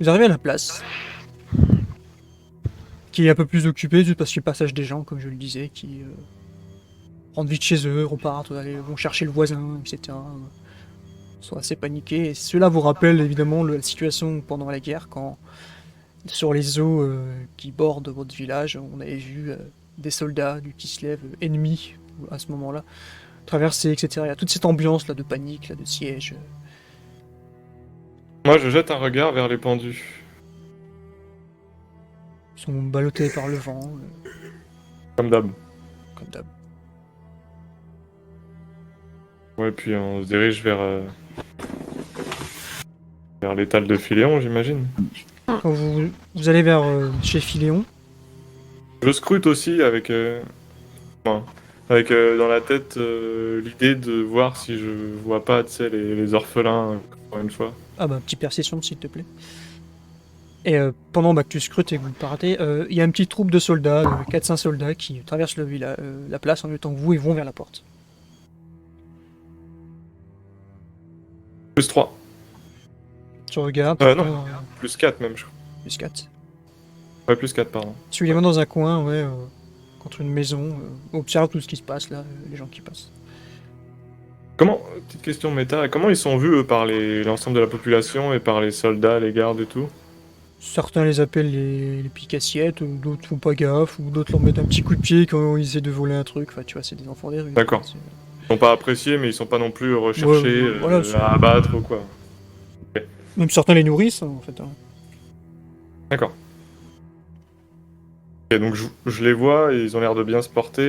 Vous arrivez à la place, qui est un peu plus occupée, juste parce qu'il y a le passage des gens, comme je le disais, qui rentrent vite chez eux, repartent, vont chercher le voisin, etc. Sont assez paniqués. Et cela vous rappelle évidemment la situation pendant la guerre, quand sur les eaux qui bordent votre village, on avait vu des soldats du Kislev ennemis à ce moment-là traverser, etc. Il y a toute cette ambiance là de panique, là, de siège. Moi, je jette un regard vers les pendus. Ils sont ballottés par le vent, Comme d'hab. comme d'hab. Ouais, puis on se dirige vers l'étal de Philéon, j'imagine. Quand vous allez vers chez Philéon, Je scrute aussi enfin, avec dans la tête l'idée de voir si je vois pas, tu sais, les orphelins, encore une fois. ah bah, petit perception s'il te plaît. Et pendant que tu scrutes et que vous partez, il y a une petite troupe de soldats, 4-5 soldats, qui traversent la place en même temps que vous et vont vers la porte. Plus 3. Tu regardes, Non, plus 4 même, je crois. plus 4. Ouais, plus 4, pardon. Tu les mains dans un coin, ouais, contre une maison, observe tout ce qui se passe là, les gens qui passent. Comment, petite question méta, comment ils sont vus, eux, par l'ensemble de la population et par les soldats, les gardes et tout? Certains les appellent les piques-assiettes, d'autres font pas gaffe, ou d'autres leur mettent un petit coup de pied quand ils essaient de voler un truc. Enfin, tu vois, c'est des enfants des rues. D'accord. Ils sont pas appréciés, mais ils sont pas non plus Ouais, recherchés voilà, à abattre ou quoi. Ok. même certains les nourrissent, hein, en fait. Hein. D'accord. Ok, donc je les vois et ils ont l'air de bien se porter,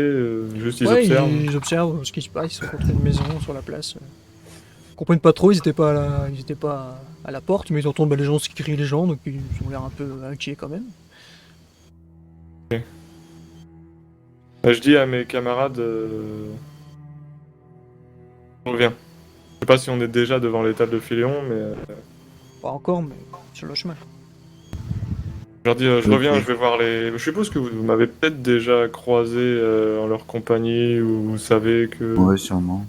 juste ils Ouais, observent. ils observent ce qui se passe, ils sont contre une maison sur la place. Ils comprennent pas trop, ils étaient pas à la porte, mais ils entendent les gens qui crient les gens, donc ils ont l'air un peu inquiets quand même. Ok. Je dis à mes camarades, on revient. Je sais pas si on est déjà devant l'étable de Philéon, mais Pas encore, mais sur le chemin. je leur dis, je Ok. reviens, je vais voir les. Je suppose que vous m'avez peut-être déjà croisé en leur compagnie ou vous savez que. Ouais, sûrement.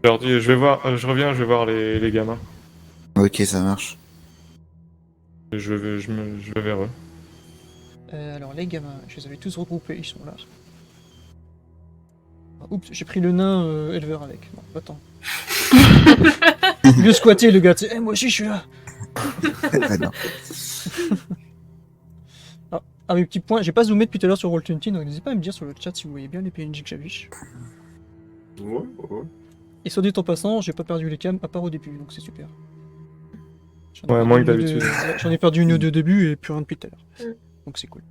Je leur dis, je vais voir, je reviens, je vais voir les gamins. Ok, ça marche. Et je vais vers eux. Alors les gamins, je les avais tous regroupés, ils sont là. Ah, oups, j'ai pris le nain éleveur avec. Non, attends. Il veut squatter le gars, tu sais, moi aussi je suis là. Ah non. Ah, mes petits points, j'ai pas zoomé depuis tout à l'heure sur Roll20, donc n'hésitez pas à me dire sur le chat si vous voyez bien les PNJ que j'affiche. Ouais, ouais. Et soit dit en passant, j'ai pas perdu les cams à part au début, donc c'est super. J'en ai Ouais, perdu moins que une ou deux- d'habitude. ouais, j'en ai perdu une ou deux au début et plus rien depuis tout à l'heure. Donc c'est cool.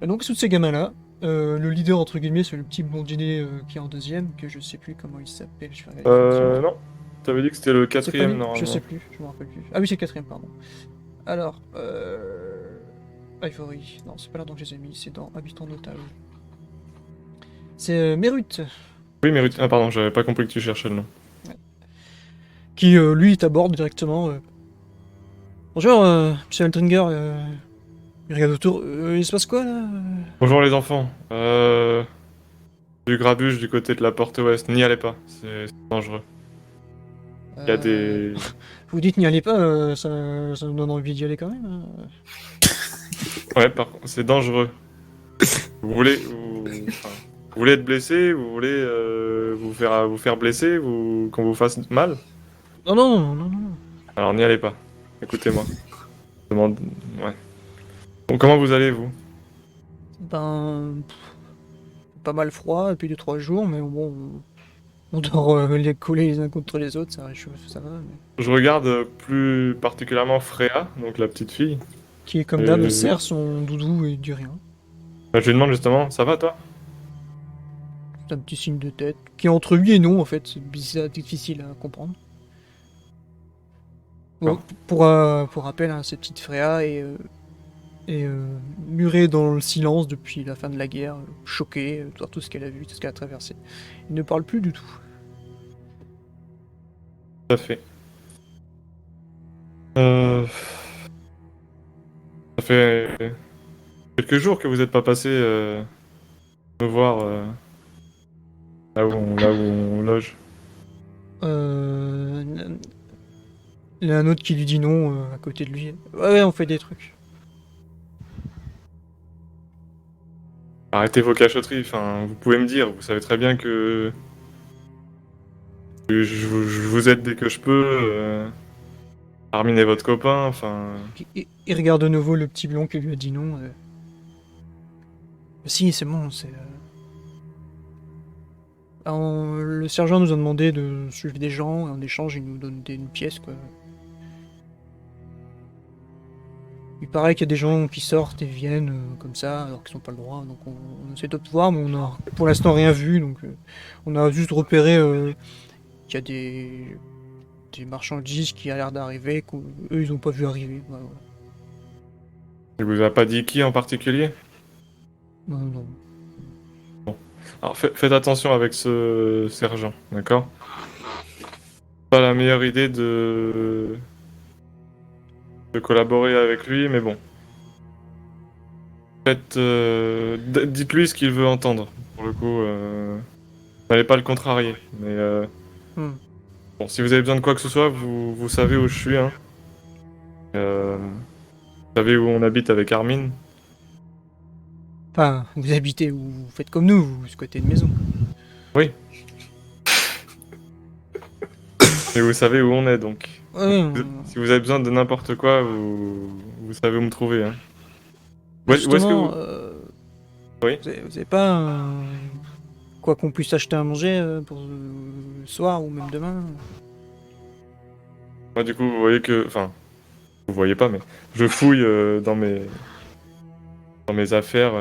Donc tous ces gamins-là, le leader entre guillemets, c'est le petit blondinet qui est en deuxième, que je sais plus comment il s'appelle, je vais regarder. Non. T'avais dit que c'était le C'est pas quatrième lui? Je sais normalement. plus, je me rappelle plus. Ah oui, c'est le quatrième, pardon. Alors, Ivory. Non, c'est pas là dont je les ai mis, c'est dans Habitant notable. C'est Merut, Oui, mais ah pardon, j'avais pas compris que tu cherchais le nom. qui lui t'aborde directement. Bonjour, monsieur Altringer. Il regarde autour. Il se passe quoi là? Bonjour les enfants. Du grabuge du côté de la porte ouest. N'y allez pas, c'est dangereux. Il y a Euh, des. Vous dites n'y allez pas, ça nous donne envie d'y aller quand même. Hein. Ouais, par contre, c'est dangereux. Enfin, vous voulez être blessé, vous voulez vous faire blesser, qu'on vous fasse mal. Non, non, non, non, non. Alors n'y allez pas. Écoutez-moi. Demande. Ouais. Bon, comment vous allez vous? Ben, pas mal froid depuis 2-3 jours, mais bon, on dort les collés les uns contre les autres, ça réchauffe, ça va. Mais... Je regarde plus particulièrement Freya, donc la petite fille. Qui est comme d'hab, Et serre son doudou et dit rien. je lui demande justement, ça va toi? C'est un petit signe de tête, qui est entre oui et non en fait, c'est bizarre, difficile à comprendre. Bon, D'accord. pour rappel, hein, cette petite Freya est murée dans le silence depuis la fin de la guerre, choquée de voir tout ce qu'elle a vu, tout ce qu'elle a traversé. Il ne parle plus du tout. Tout à fait. Euh, Ça fait quelques jours que vous n'êtes pas passé me voir là où on loge. Euh... Il y a un autre qui lui dit non à côté de lui. Ouais, on fait des trucs. Arrêtez vos cachotteries, enfin, vous pouvez me dire, vous savez très bien que je vous aide dès que je peux. Armin est votre copain, enfin... Il regarde de nouveau le petit blond qui lui a dit non. Si, c'est bon, c'est... le sergent nous a demandé de suivre des gens, et en échange, il nous donne une pièce, quoi. Il paraît qu'il y a des gens qui sortent et viennent comme ça, alors qu'ils n'ont pas le droit, donc on essaie de voir, mais on a pour l'instant rien vu, donc on a juste repéré qu'il y a des marchandises qui a l'air d'arriver, qu'eux ils n'ont pas vu arriver. Voilà. Il vous a pas dit qui en particulier? Non, non. Alors faites attention avec ce sergent, d'accord? Pas la meilleure idée de collaborer avec lui, mais bon. Faites, dites-lui ce qu'il veut entendre. Pour le coup, n'allez pas le contrarier. Mais bon, si vous avez besoin de quoi que ce soit, vous savez où je suis. Hein. Vous savez où on habite avec Armin. Enfin, vous habitez où vous faites comme nous, vous squattez une maison. Oui. Et vous savez où on est donc. Ouais, Si vous avez besoin de n'importe quoi, vous savez où me trouver. Hein. Où est-ce que justement, vous... Oui. vous avez pas quoi qu'on puisse acheter à manger pour le soir ou même demain? Moi, du coup, vous voyez que... Enfin, vous voyez pas, mais je fouille dans mes affaires.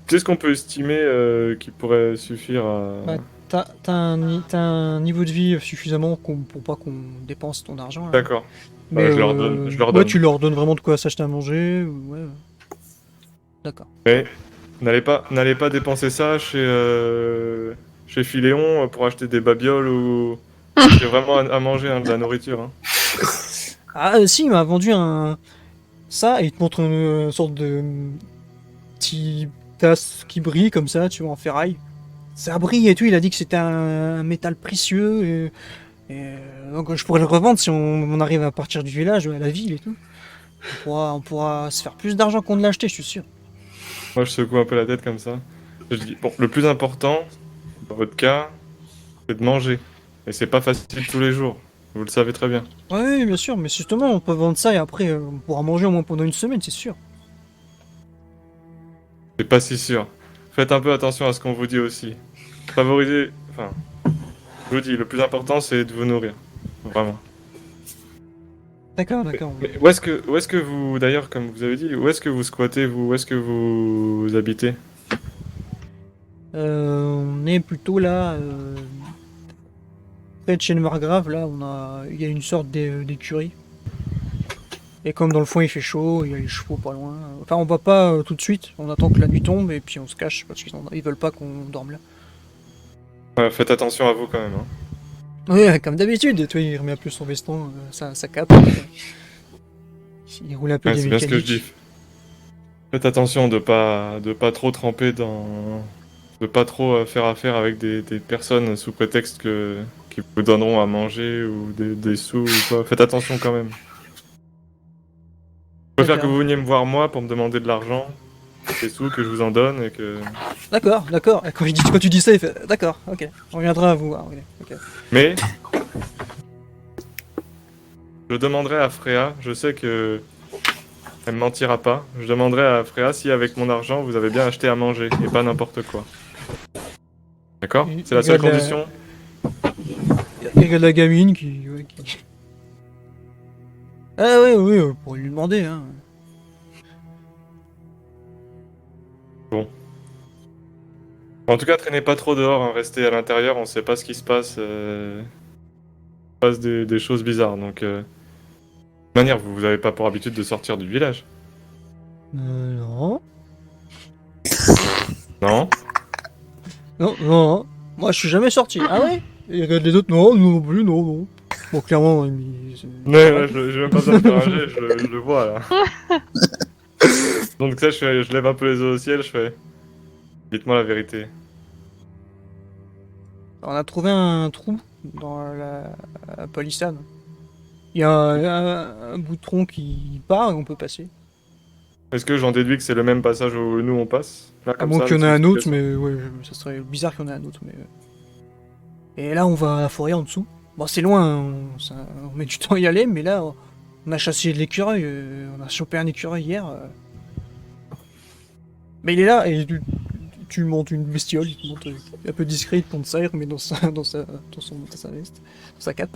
Qu'est-ce qu'on peut estimer qui pourrait suffire à... Bah, t'as un niveau de vie suffisamment pour pas qu'on dépense ton argent. Là. D'accord. Mais je leur donne. ouais, donne. tu leur donnes vraiment de quoi s'acheter à manger. Ouais. D'accord. Mais n'allez pas dépenser ça chez Philéon pour acheter des babioles ou... C'est vraiment à manger, hein, de la nourriture. Hein. Ah si, il m'a vendu ça et il te montre une sorte de petit tasse qui brille comme ça, tu vois, en ferraille. Ça brille et tout, il a dit que c'était un métal précieux donc je pourrais le revendre si on arrive à partir du village, à la ville et tout. On pourra se faire plus d'argent qu'on ne l'a acheté, je suis sûr. Moi, je secoue un peu la tête comme ça. Je dis, bon, le plus important, dans votre cas, c'est de manger. Et c'est pas facile tous les jours. Vous le savez très bien. Oui, bien sûr, mais justement, on peut vendre ça et après, on pourra manger au moins pendant une semaine, c'est sûr. C'est pas si sûr. Faites un peu attention à ce qu'on vous dit aussi. Favorisez... Enfin, je vous dis, le plus important, c'est de vous nourrir. Vraiment. D'accord, d'accord. Mais où est-ce que vous... D'ailleurs, comme vous avez dit, où est-ce que vous squattez, vous? Où est-ce que vous habitez? On est plutôt là, près de chez le Margrave, là, il y a une sorte d'écurie. Et comme dans le fond il fait chaud, il y a les chevaux pas loin. Enfin, on va pas tout de suite, on attend que la nuit tombe et puis on se cache parce qu'ils veulent pas qu'on dorme là. Faites attention à vous quand même. Hein. Oui, comme d'habitude, toi il remet un peu son veston, sa cape. Il roule un peu Ouais, des c'est bien ce que je mécaniques. dis. Faites attention de pas trop tremper dans... De pas trop faire affaire avec des personnes sous prétexte qui vous donneront à manger ou des sous ou quoi. Faites attention quand même. Je préfère que D'accord. vous veniez me voir moi pour me demander de l'argent, des sous, que je vous en donne et que... D'accord. Et quand tu dis ça, il fait d'accord, ok. On viendra à vous voir, ok. Mais... Je demanderai à Freya, je sais que... Elle me mentira pas. Je demanderai à Freya si avec mon argent vous avez bien acheté à manger et pas n'importe quoi. D'accord? C'est la seule Regarde condition? Il regarde la gamine qui... Ah oui, on pourrait lui demander, hein. En tout cas, traînez pas trop dehors, hein, restez à l'intérieur, on sait pas ce qui se passe. Il se passe des choses bizarres, donc... De toute manière, vous avez pas pour habitude de sortir du village. Non. Non? Non. Moi, je suis jamais sorti. Ah ouais? Et regarde les autres, non plus, non. Bon, clairement, Ouais, j'ai même pas besoin de faire un jet, je le vois, là. Donc ça, je lève un peu les yeux au ciel, je fais... Dites-moi la vérité. on a trouvé un trou dans la palissade. Il y a un bout de tronc qui part et on peut passer. Est-ce que j'en déduis que c'est le même passage où nous on passe là, À comme moins ça, qu'il y en ait avec un cette autre, explication mais ouais, ça serait bizarre qu'il y en ait un autre. Mais... Et là, on va à la forêt en dessous. Bon, c'est loin, hein, on met du temps à y aller, mais là, on a chassé de l'écureuil. On a chopé un écureuil hier. Mais il est là, et tu montes une bestiole, il te monte un peu discret, il te monte ça, il remet dans sa veste, dans sa cape.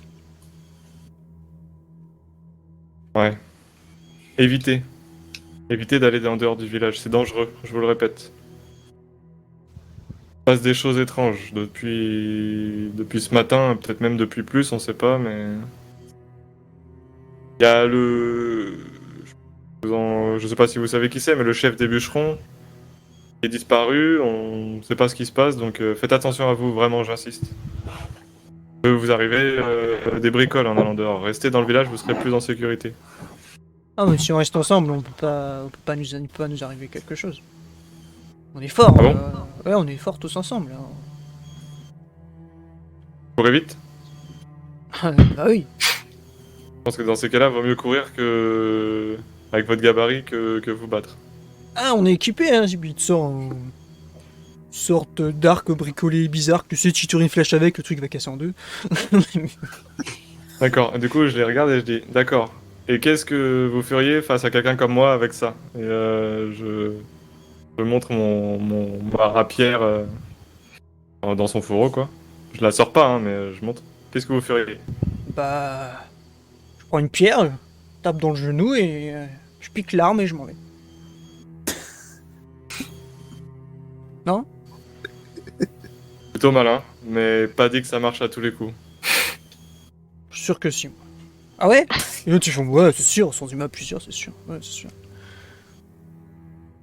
Ouais. Évitez. Évitez d'aller en dehors du village, c'est dangereux, je vous le répète. Il se passe des choses étranges depuis ce matin, peut-être même depuis plus, on sait pas, mais... Il y a je sais pas si vous savez qui c'est, mais le chef des bûcherons est disparu, on sait pas ce qui se passe, donc faites attention à vous, vraiment, j'insiste. Vous arrivez des bricoles en allant dehors. Restez dans le village, vous serez plus en sécurité. Ah, mais si on reste ensemble, on peut pas nous arriver quelque chose. On est forts, Ah bon ouais, on est forts tous ensemble. Courez vite. Bah oui. Je pense que dans ces cas-là, vaut mieux courir que avec votre gabarit que vous battre. Ah, on est équipé, hein, il te sort une sorte d'arc bricolé bizarre, tu sais, tu tires une flèche avec, le truc va casser en deux. D'accord, du coup je les regarde et je dis, d'accord. Et qu'est-ce que vous feriez face à quelqu'un comme moi avec ça? Et je montre ma rapière dans son fourreau, quoi. Je la sors pas, hein, mais je montre. Qu'est-ce que vous feriez? Bah, je prends une pierre, je tape dans le genou et je pique l'arme et je m'en vais. Non? Plutôt malin, mais pas dit que ça marche à tous les coups. Je suis sûr que si. Moi. Ah ouais? Et là tu fais, ouais, c'est sûr, sans humain plusieurs, c'est sûr. Ouais, c'est sûr.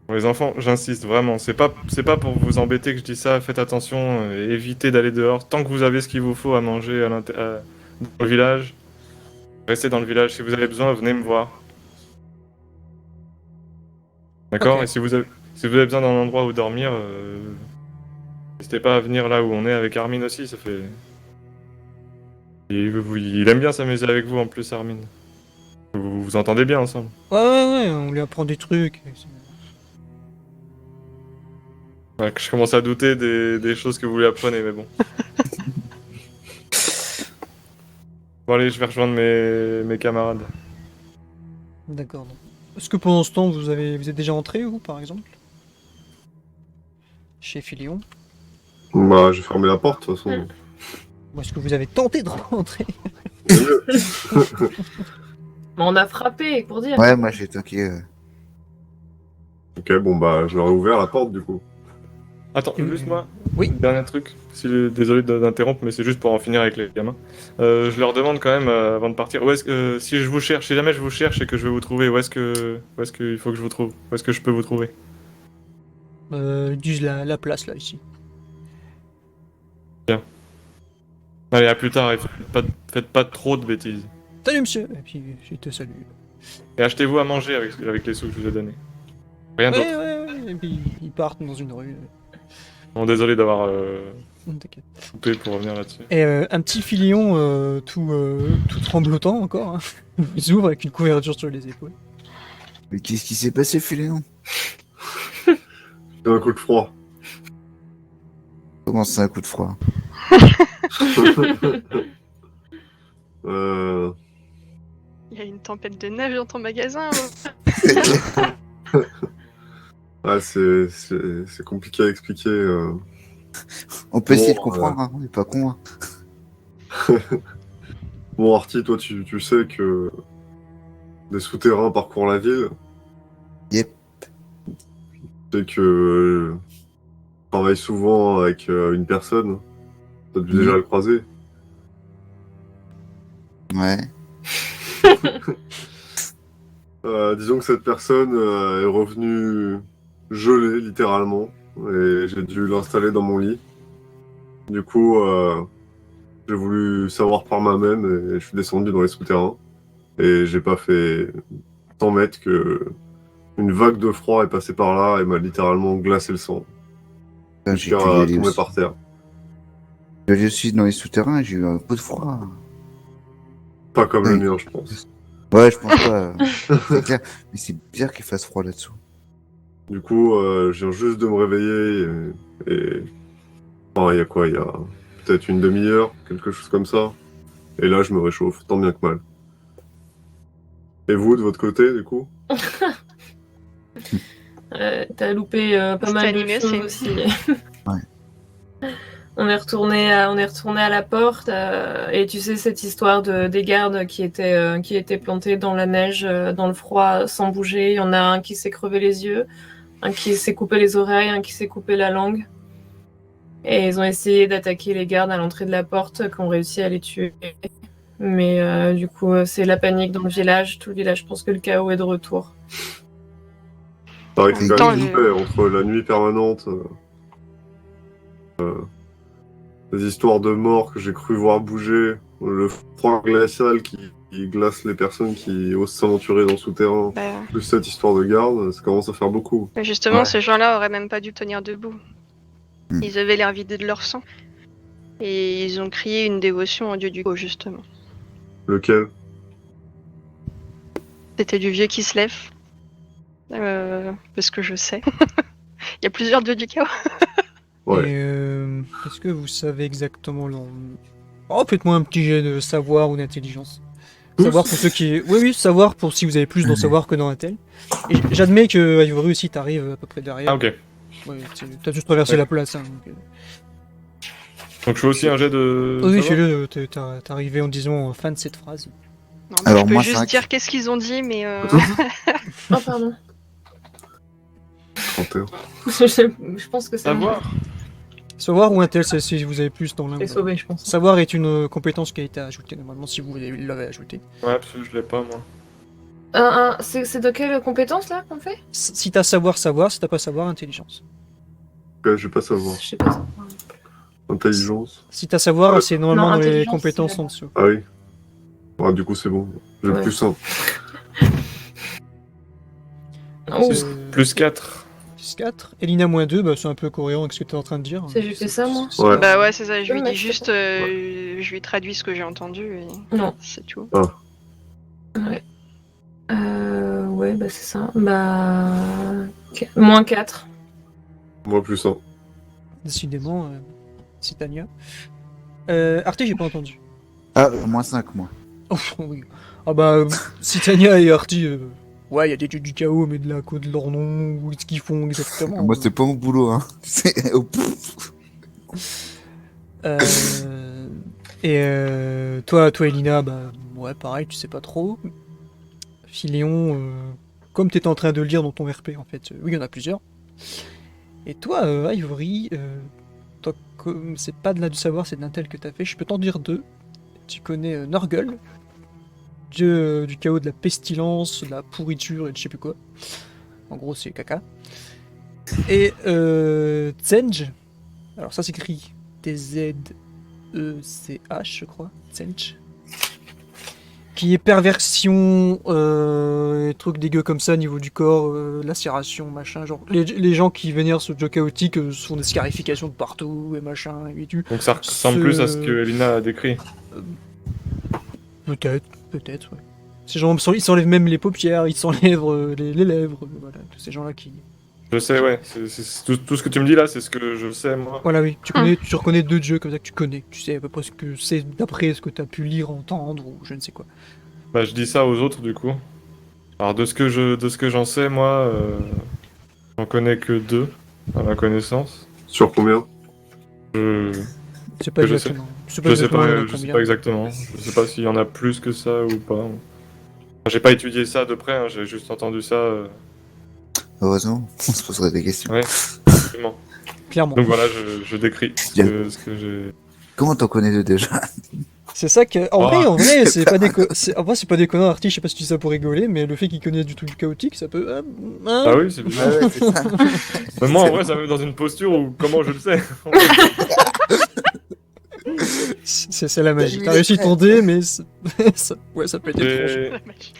Pour les enfants, j'insiste vraiment, c'est pas pour vous embêter que je dis ça, faites attention, évitez d'aller dehors. Tant que vous avez ce qu'il vous faut à manger dans le village, restez dans le village. Si vous avez besoin, venez me voir. D'accord? Ok. Et si vous avez besoin d'un endroit où dormir, n'hésitez pas à venir là où on est avec Armin aussi, ça fait... Il aime bien s'amuser avec vous en plus, Armin. Vous vous entendez bien ensemble. Ouais, on lui apprend des trucs. Ouais, je commence à douter des choses que vous lui apprenez, mais bon. Bon allez, je vais rejoindre mes camarades. D'accord. Est-ce que pendant ce temps, vous êtes déjà entré, vous, par exemple? Chez Filion? Bah, j'ai fermé la porte, de toute façon. Ou est-ce que vous avez tenté de rentrer? C'est mieux. Mais on a frappé, pour dire. Ouais, moi j'ai toqué. Ok, bon, bah, je leur ai ouvert la porte, du coup. Attends, juste moi. Oui. Dernier truc. Désolé d'interrompre, mais c'est juste pour en finir avec les gamins. Je leur demande quand même, avant de partir, où est-ce que, si jamais je vous cherche et que je vais vous trouver, où est-ce qu'il faut que je vous trouve? Où est-ce que je peux vous trouver? Ils disent la place, là, ici. Allez, à plus tard, et faites pas trop de bêtises. Salut, monsieur! Et puis, je te salue. Et achetez-vous à manger avec les sous que je vous ai donnés. Rien d'autre. Ouais. Et puis, ils partent dans une rue. Bon, désolé d'avoir T'inquiète. coupé pour revenir là-dessus. Et un petit Filion tout tremblotant encore, hein. Ils ouvrent avec une couverture sur les épaules. Mais qu'est-ce qui s'est passé, Filéon? C'est un coup de froid. Comment c'est un coup de froid? Euh... Il y a une tempête de neige dans ton magasin. Ouais, c'est compliqué à expliquer. On peut essayer de Bon, comprendre, hein, on n'est pas con. Hein. Bon, Artie, toi, tu sais que des souterrains parcourent la ville. Yep. Tu sais que je travaille souvent avec une personne. T'as dû déjà le croiser. Ouais. Disons que cette personne est revenue gelée, littéralement. Et j'ai dû l'installer dans mon lit. Du coup, j'ai voulu savoir par moi-même et je suis descendu dans les souterrains. Et j'ai pas fait 100 mètres que une vague de froid est passée par là et m'a littéralement glacé le sang. Putain, Je j'ai suis pu y aller tombé aussi. par terre. Je suis dans les souterrains, j'ai eu un peu de froid. Pas comme le Oui. mien, je pense. Ouais, je pense pas. C'est clair. Mais c'est bizarre qu'il fasse froid là-dessous. Du coup, je viens juste de me réveiller et... Enfin, il y a quoi? Il y a peut-être une demi-heure, quelque chose comme ça. Et là, je me réchauffe, tant bien que mal. Et vous, de votre côté, du coup? T'as loupé pas C'était mal de animé choses aussi. aussi. On est retourné à la porte et tu sais cette histoire des gardes qui étaient plantés dans la neige, dans le froid, sans bouger. Il y en a un qui s'est crevé les yeux, un qui s'est coupé les oreilles, un qui s'est coupé la langue. Et ils ont essayé d'attaquer les gardes à l'entrée de la porte, qui ont réussi à les tuer. Mais du coup, c'est la panique dans le village. Tout le village pense que le chaos est de retour. C'est vrai que En c'est même quand temps, même suspect, entre la nuit permanente, les histoires de morts que j'ai cru voir bouger, le froid glacial qui glace les personnes qui osent s'aventurer dans le souterrain, bah, plus cette histoire de garde, ça commence à faire beaucoup. mais justement, Ouais. ces gens-là auraient même pas dû tenir debout. Hmm. Ils avaient l'air vidés de leur sang. Et ils ont crié une dévotion au dieu du chaos, justement. Lequel? C'était du vieux qui se lève. Parce que je sais. Il y a plusieurs dieux du chaos. Ouais. Et est-ce que vous savez exactement le... Oh, faites-moi un petit jet de savoir ou d'intelligence. Savoir pour ceux qui... Oui, savoir pour si vous avez plus d'en savoir que dans un tel. Et j'admets que Ivory aussi t'arrive à peu près derrière. Ah, ok. Ouais, t'as juste traversé Ouais. la place. Hein, donc, Donc je fais aussi un jet de. oui, savoir fais-le, t'es arrivé en disant fin de cette phrase. Non, mais Alors, je peux moi, juste 5. dire qu'est-ce qu'ils ont dit, mais... Oh, pardon. 31. Je pense que c'est Savoir. Savoir ou un tel, c'est si vous avez plus dans l'un. Je l'ai ou l'autre. sauvé, je pense. Savoir est une compétence qui a été ajoutée normalement si vous l'avez ajoutée. Ouais, parce que je l'ai pas moi. C'est de quelle compétence là qu'on fait? Si t'as savoir, si t'as pas savoir, intelligence. Je vais pas savoir. Je sais pas ça. Intelligence. Si t'as savoir, Ouais. c'est normalement Non, dans les intelligence, compétences c'est en dessous. Ah oui. Ah, du coup, c'est bon. J'ai Ouais. plus 100. Oh, Plus 4. Plus 4. Elina moins 2, bah, c'est un peu cohérent avec ce que t'es en train de dire. C'est juste ça, moi. Ouais. Bah ouais, c'est ça, je lui mais dis c'est juste... je lui traduis ce que j'ai entendu et Non. c'est tout. Ouais, bah c'est ça. Bah. Moins 4. Moi, plus 100. Décidément, c'est Tania. Arte, j'ai pas entendu. Ah, moins 5, moi. Oh, oui. Ah bah, si Tania et Arte, ouais, il y a des dieux du chaos, mais de la cause de leur nom, ou ce qu'ils font exactement. Moi, c'est pas mon boulot, hein. C'est... oh, pff. Toi, Elina, bah, ouais, pareil, tu sais pas trop. Philéon, comme t'étais en train de le lire dans ton RP, en fait, oui, il y en a plusieurs. Et toi, Ivory, toi, comme c'est pas de là de savoir, c'est d'un tel que t'as fait, je peux t'en dire deux. Tu connais Nurgle, dieu du chaos, de la pestilence, de la pourriture et de je sais plus quoi. En gros, c'est caca. Et Tsenj, alors ça s'écrit T-Z-E-C-H, je crois, Tsenj. Qui est perversion, trucs dégueux comme ça au niveau du corps, lacération, machin. Genre, les gens qui vénèrent ce jeu chaotique font des scarifications de partout et machin et tout. Donc ça ressemble plus à ce que Elina a décrit. Peut-être, ouais. Ces gens, ils s'enlèvent même les paupières, ils s'enlèvent les lèvres, voilà, tous ces gens-là qui... Je sais, ouais. Tout ce que tu me dis là, c'est ce que je sais moi. Voilà, oui, tu reconnais deux dieux comme ça que tu connais, tu sais à peu près ce que c'est d'après ce que tu as pu lire, entendre, ou je ne sais quoi. Bah je dis ça aux autres du coup. Alors de ce que j'en sais, moi, j'en connais que 2 à ma connaissance. Sur combien? Je C'est pas Je exactement. je sais pas, je sais pas exactement. Je sais pas s'il y en a plus que ça ou pas. Enfin, j'ai pas étudié ça de près, hein, j'ai juste entendu ça. Heureusement, on se poserait des questions. Ouais, absolument. Clairement. Donc voilà, je décris ce que j'ai. Comment t'en connais deux déjà? C'est ça que. En Oh. vrai, c'est pas en vrai, c'est pas déconnant, Artie, je sais pas si tu dis ça pour rigoler, mais le fait qu'il connaisse du truc chaotique, ça peut. Hein. Ah oui, c'est bizarre. Ouais, c'est ça. Mais moi en vrai, ça me met dans une posture où comment je le sais. C'est la magie. T'as T'as mis réussi les ton dé, mais ouais, ça peut être étrange. J'ai- La magie.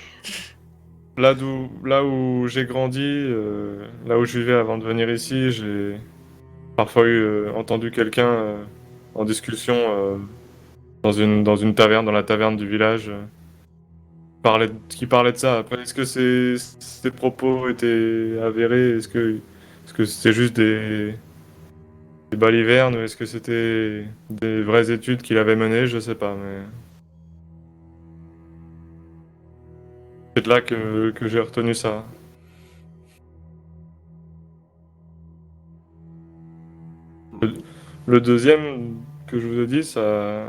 Là où j'ai grandi, là où je vivais avant de venir ici, j'ai parfois entendu quelqu'un en discussion dans une taverne, dans la taverne du village, qui parlait de ça. Après, est-ce que ces propos étaient avérés? Est-ce que c'était juste des balivernes ou est-ce que c'était des vraies études qu'il avait menées? Je sais pas, mais c'est de là que j'ai retenu ça. Le deuxième que je vous ai dit, ça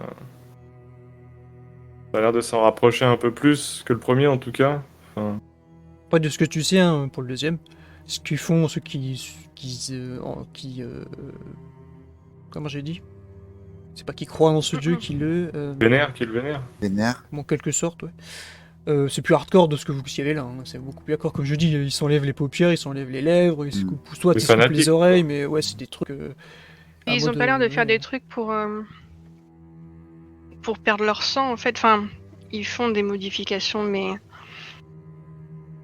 a l'air de s'en rapprocher un peu plus que le premier en tout cas. Enfin, Pas de ce que tu sais hein, pour le deuxième. Ce qu'ils font, ceux comment j'ai dit? C'est pas qu'ils croient dans ce dieu, qui le... qui le vénère. Vénère. en quelque sorte, ouais. C'est plus hardcore de ce que vous y avez là, hein. C'est beaucoup plus hardcore. Comme je dis, ils s'enlèvent les paupières, ils s'enlèvent les lèvres, ils se coupent, soit Des ils se coupent fanatiques, les oreilles, mais ouais, c'est des trucs. Et ils ont pas l'air de faire des trucs pour perdre leur sang en fait. Enfin, ils font des modifications, mais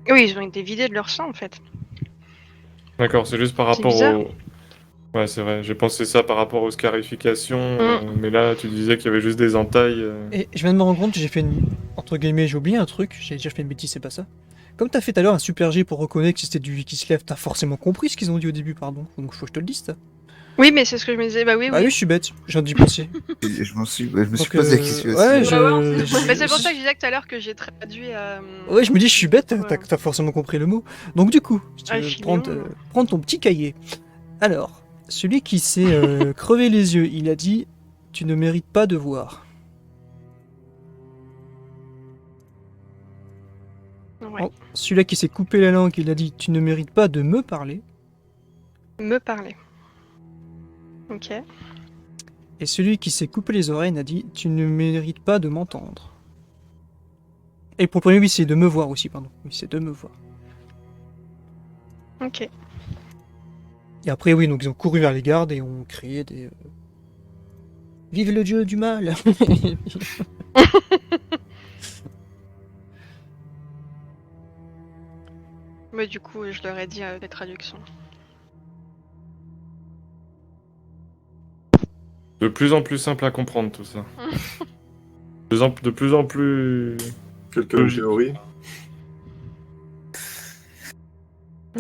oui, ils ont été vidés de leur sang en fait. D'accord, c'est juste par C'est rapport bizarre. au... Ouais, c'est vrai, j'ai pensé ça par rapport aux scarifications, mais là, tu disais qu'il y avait juste des entailles. Et je viens de me rendre compte que j'ai fait une. Entre guillemets, j'ai oublié un truc, j'ai déjà fait une bêtise, c'est pas ça. Comme t'as fait tout à l'heure un super G pour reconnaître que c'était du qui se lève, t'as forcément compris ce qu'ils ont dit au début, pardon. Donc faut que je te le dise, ça. Oui, mais c'est ce que je me disais. Bah oui, Ah oui. oui, je suis bête, je viens d'y penser. Je me suis Donc, posé la question aussi. ouais, Bah ouais, je... Bah, c'est pour ça que je disais tout à l'heure que j'ai traduit. Ouais, je me dis, je suis bête, Ouais. t'as forcément compris le mot. Donc du coup, si tu Ah, veux je suis prendre, mignon. prendre ton petit cahier. Alors, celui qui s'est crevé les yeux, il a dit « Tu ne mérites pas de voir Ouais. Oh, celui-là qui s'est coupé la langue, il a dit « Tu ne mérites pas de me parler ». Me parler. Ok. Et celui qui s'est coupé les oreilles a dit « Tu ne mérites pas de m'entendre ». Et pour le premier, oui, c'est de me voir aussi, pardon. Oui, c'est de me voir. Ok. Et après, oui, donc ils ont couru vers les gardes et ont crié des... Vive le dieu du mal. Mais du coup, je leur ai dit les traductions. De plus en plus simple à comprendre tout ça. De plus en plus... Quelqu'un a une Logique. théorie?